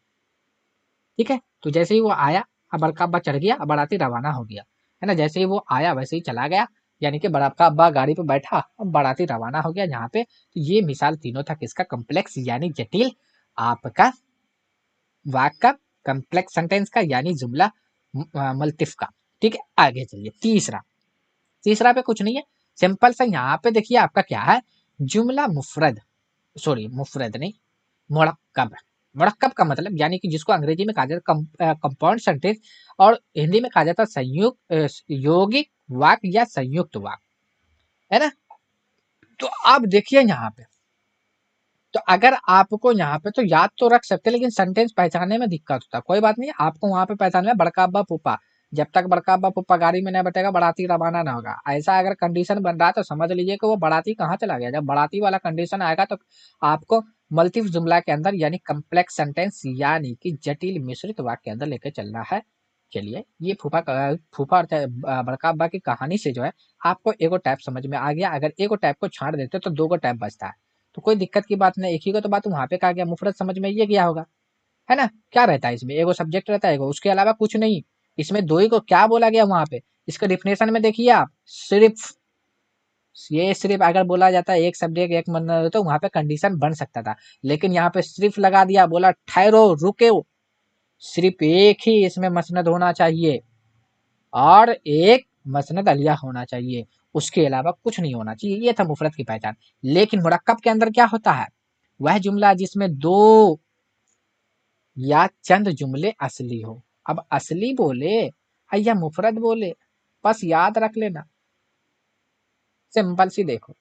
ठीक है। तो जैसे ही वो आया, अब बड़का अब्बा चढ़ गया, अब बाराती रवाना हो गया, है ना, जैसे ही वो आया वैसे ही चला गया, यानी कि बड़का अब्बा गाड़ी पे बैठा, अब बाराती रवाना हो गया यहाँ पे। तो ये मिसाल तीनों था किसका, कम्प्लेक्स यानी जटिल आपका वाक्य का, कम्प्लेक्स सेंटेंस का यानी जुमला मल्टिफ का। ठीक है, आगे चलिए तीसरा, तीसरा पे कुछ नहीं है, सिंपल सा यहाँ पे देखिए आपका क्या है, जुमला मुफरद, सॉरी मुफरद नहीं, मुरक्कब। मुरक्कब का मतलब यानी कि जिसको अंग्रेजी में कहा जाता है कंपाउंड सेंटेंस, और हिंदी में कहा जाता है संयुक्त यौगिक वाक्य या संयुक्त वाक्य, है ना। तो अब देखिए यहाँ पे, तो अगर आपको यहाँ पे तो याद तो रख सकते, लेकिन सेंटेंस पहचानने में दिक्कत होता है। कोई बात नहीं, आपको वहां पे पहचानना है बड़का अब्बा फूफा। जब तक बड़का अब्बा फूफा गाड़ी में नहीं बैठेगा बाराती रवाना ना होगा। ऐसा अगर कंडीशन बन रहा है तो समझ लीजिए कि वो बाराती कहाँ चला गया। जब बाराती वाला कंडीशन आएगा तो आपको मल्टीपल जुमला के अंदर यानी कम्प्लेक्स सेंटेंस यानी कि जटिल मिश्रित वाक्य के अंदर लेकर चलना है। चलिए, ये फूफा और बड़का अब्बा की कहानी से जो है आपको एगो टाइप समझ में आ गया। अगर एगो टाइप को छाड़ देते तो दो गो टाइप बचता है, तो कोई दिक्कत की बात नहीं। एक ही को तो बात वहां पे कहा गया, मुफरत समझ में ये गया होगा, है ना। क्या रहता है इसमें, एगो सब्जेक्ट रहता है, एगो उसके अलावा कुछ नहीं। इसमें दो ही को क्या बोला गया वहां पे, इसका डिफिनेशन में देखिए आप, सिर्फ ये सिर्फ अगर बोला जाता है एक सब्जेक्ट एक मसनद तो वहां पे कंडीशन बन सकता था, लेकिन यहाँ पे सिर्फ लगा दिया, बोला ठहरो रुके, सिर्फ एक ही इसमें मसनद होना चाहिए और एक मसनद अलिया होना चाहिए, उसके अलावा कुछ नहीं होना चाहिए। ये था मुफरत की पहचान। लेकिन मुरक्कब के अंदर क्या होता है, वह जुमला जिसमें दो या चंद जुमले असली हो। अब असली बोले या मुफरद बोले, बस याद रख लेना, सिंपल सी देखो,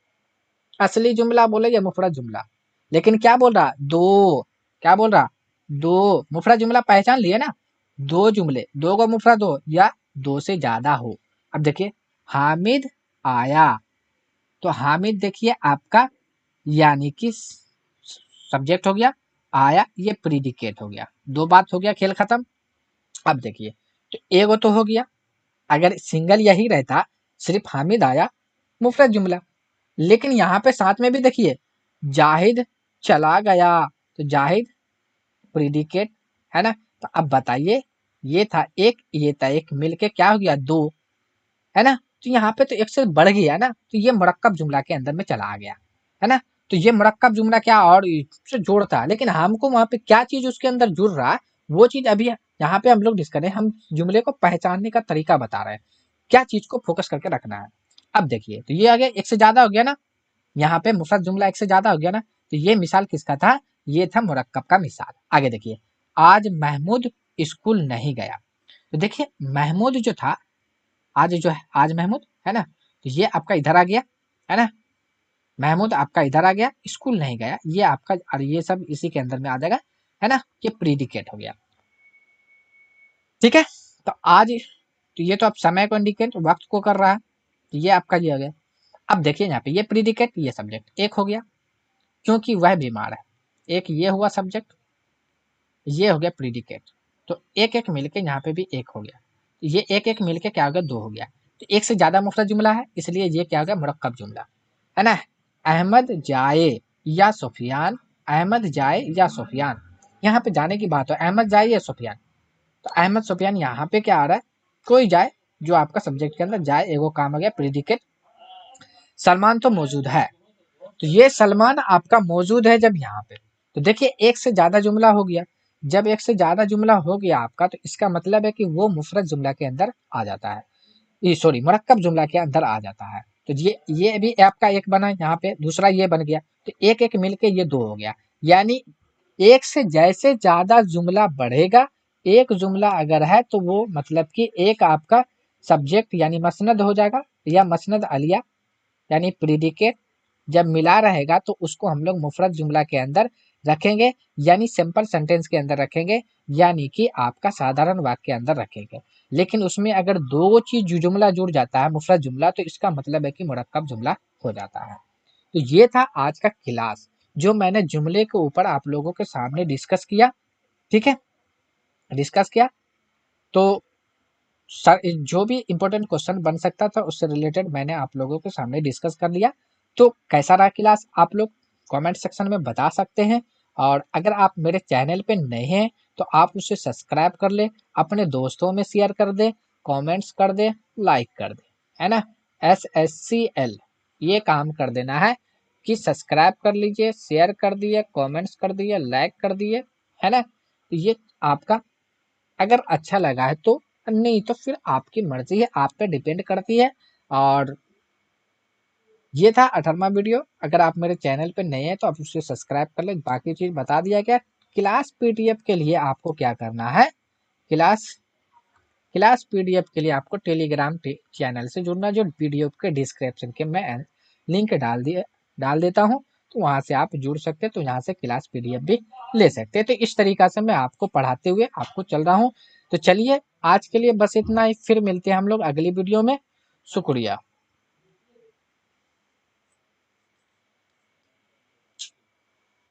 असली जुमला बोले या मुफरद जुमला। लेकिन क्या बोल रहा, दो, क्या बोल रहा, दो मुफरद जुमला पहचान लिए ना, दो जुमले, दो को मुफरद हो या दो से ज्यादा हो। अब देखिए, हामिद आया, तो हामिद देखिए आपका यानी कि सब्जेक्ट हो गया, आया ये प्रीडिकेट हो गया, दो बात हो गया, खेल खत्म। अब देखिए, तो एगो तो हो गया, अगर सिंगल यही रहता सिर्फ हामिद आया मुफरद जुमला, लेकिन यहाँ पे साथ में भी देखिए जाहिद चला गया, तो जाहिद प्रीडिकेट, है ना। तो अब बताइए, ये था एक, ये था एक, मिलके क्या हो गया, दो, है ना। तो यहाँ पे तो एक से बढ़ गया ना, तो ये मुरक्कब जुमला के अंदर में चला आ गया, है ना। तो ये मुरक्कब जुमला क्या और से जोड़ता है, लेकिन हमको वहां पे क्या चीज उसके अंदर जुड़ रहा है वो चीज अभी यहाँ पे हम लोग डिस्कस करें। हम जुमले को पहचानने का तरीका बता रहे हैं, क्या चीज को फोकस करके रखना है। अब देखिए, तो ये आ गया, एक से ज्यादा हो गया ना, यहाँ पे मुफरद जुमला एक से ज्यादा हो गया ना, तो ये मिसाल किसका था, ये था मुरक्कब का मिसाल। आगे देखिए, आज महमूद स्कूल नहीं गया, तो देखिए महमूद जो था, आज जो है, आज महमूद है ना, तो ये आपका इधर आ गया, है ना, महमूद आपका इधर आ गया, स्कूल नहीं गया, ये आपका, और ये सब इसी के अंदर में आ जाएगा, है ना, ये प्रीडिकेट हो गया। ठीक है, तो आज, तो ये तो आप समय को इंडिकेट वक्त को कर रहा है, तो ये आपका ये हो गया। अब देखिए यहाँ पे ये प्रीडिकेट, ये सब्जेक्ट एक हो गया क्योंकि वह बीमार है, एक ये हुआ सब्जेक्ट, ये हो गया प्रीडिकेट, तो एक एक मिलके यहाँ पे भी एक हो गया, तो ये एक एक मिलके क्या हो गया, दो हो गया। तो एक से ज्यादा मुफरद जुमला है, इसलिए ये क्या हो गया, मुरक्कब जुमला, है ना। अहमद जाए या सुफियान, अहमद जाए या सुफियान, यहाँ पे जाने की बात हो, अहमद जाए या सुफियान, तो अहमद सुफियान यहाँ पे क्या आ रहा है, कोई जाए, जो आपका सब्जेक्ट के अंदर जाए, एगो काम हो गया प्रीडिकेट। सलमान तो मौजूद है, तो ये सलमान आपका मौजूद है जब यहाँ पे, तो देखिए एक से ज्यादा जुमला हो गया। जब एक से ज्यादा जुमला हो गया आपका, तो इसका मतलब है कि वो मुफरद जुमला के अंदर आ जाता है, ये सॉरी मुरक्कब जुमला के अंदर आ जाता है। तो ये भी आपका एक बना यहाँ पे, दूसरा ये बन गया, तो एक एक मिलके ये दो हो गया। यानी एक से जैसे ज्यादा जुमला बढ़ेगा, एक जुमला अगर है तो वो मतलब कि एक आपका सब्जेक्ट यानी मसनद हो जाएगा, या मसनद अलिया यानी प्रीडिकेट जब मिला रहेगा तो उसको हम लोग मुफरद जुमला के अंदर रखेंगे, यानी सिंपल सेंटेंस के अंदर रखेंगे, यानी कि आपका साधारण वाक्य के अंदर रखेंगे। लेकिन उसमें अगर दो चीज जुमला जुड़ जाता है मुफरद जुमला, तो इसका मतलब है कि मुरक्कब जुमला हो जाता है। तो ये था आज का क्लास, जो मैंने जुमले के ऊपर आप लोगों के सामने डिस्कस किया। ठीक है, डिस्कस किया, तो जो भी इंपॉर्टेंट क्वेश्चन बन सकता था उससे रिलेटेड मैंने आप लोगों के सामने डिस्कस कर लिया। तो कैसा रहा क्लास, आप लोग कमेंट सेक्शन में बता सकते हैं। और अगर आप मेरे चैनल पे नए हैं तो आप उसे सब्सक्राइब कर ले, अपने दोस्तों में शेयर कर दे, कमेंट्स कर दे, लाइक कर दे, है ना। SSCL ये काम कर देना है कि सब्सक्राइब कर लीजिए, शेयर कर दिए, कमेंट्स कर दिए, लाइक कर दिए, है ना। तो ये आपका अगर अच्छा लगा है तो, नहीं तो फिर आपकी मर्जी है, आप पे डिपेंड करती है। और ये था 18वां वीडियो। अगर आप मेरे चैनल पे नए हैं तो आप उसे सब्सक्राइब कर ले, बाकी चीज बता दिया गया। क्लास पीडीएफ के लिए आपको क्या करना है, क्लास क्लास पीडीएफ के लिए आपको टेलीग्राम चैनल से जुड़ना, जो वीडियो के डिस्क्रिप्शन के मैं लिंक डाल दिया डाल देता हूँ, तो वहाँ से आप जुड़ सकते हैं, तो यहाँ से क्लास पीडीएफ भी ले सकते हैं। तो इस तरीका से मैं आपको पढ़ाते हुए आपको चल रहा हूँ। तो चलिए आज के लिए बस इतना ही, फिर मिलते हैं हम लोग अगली वीडियो में। शुक्रिया।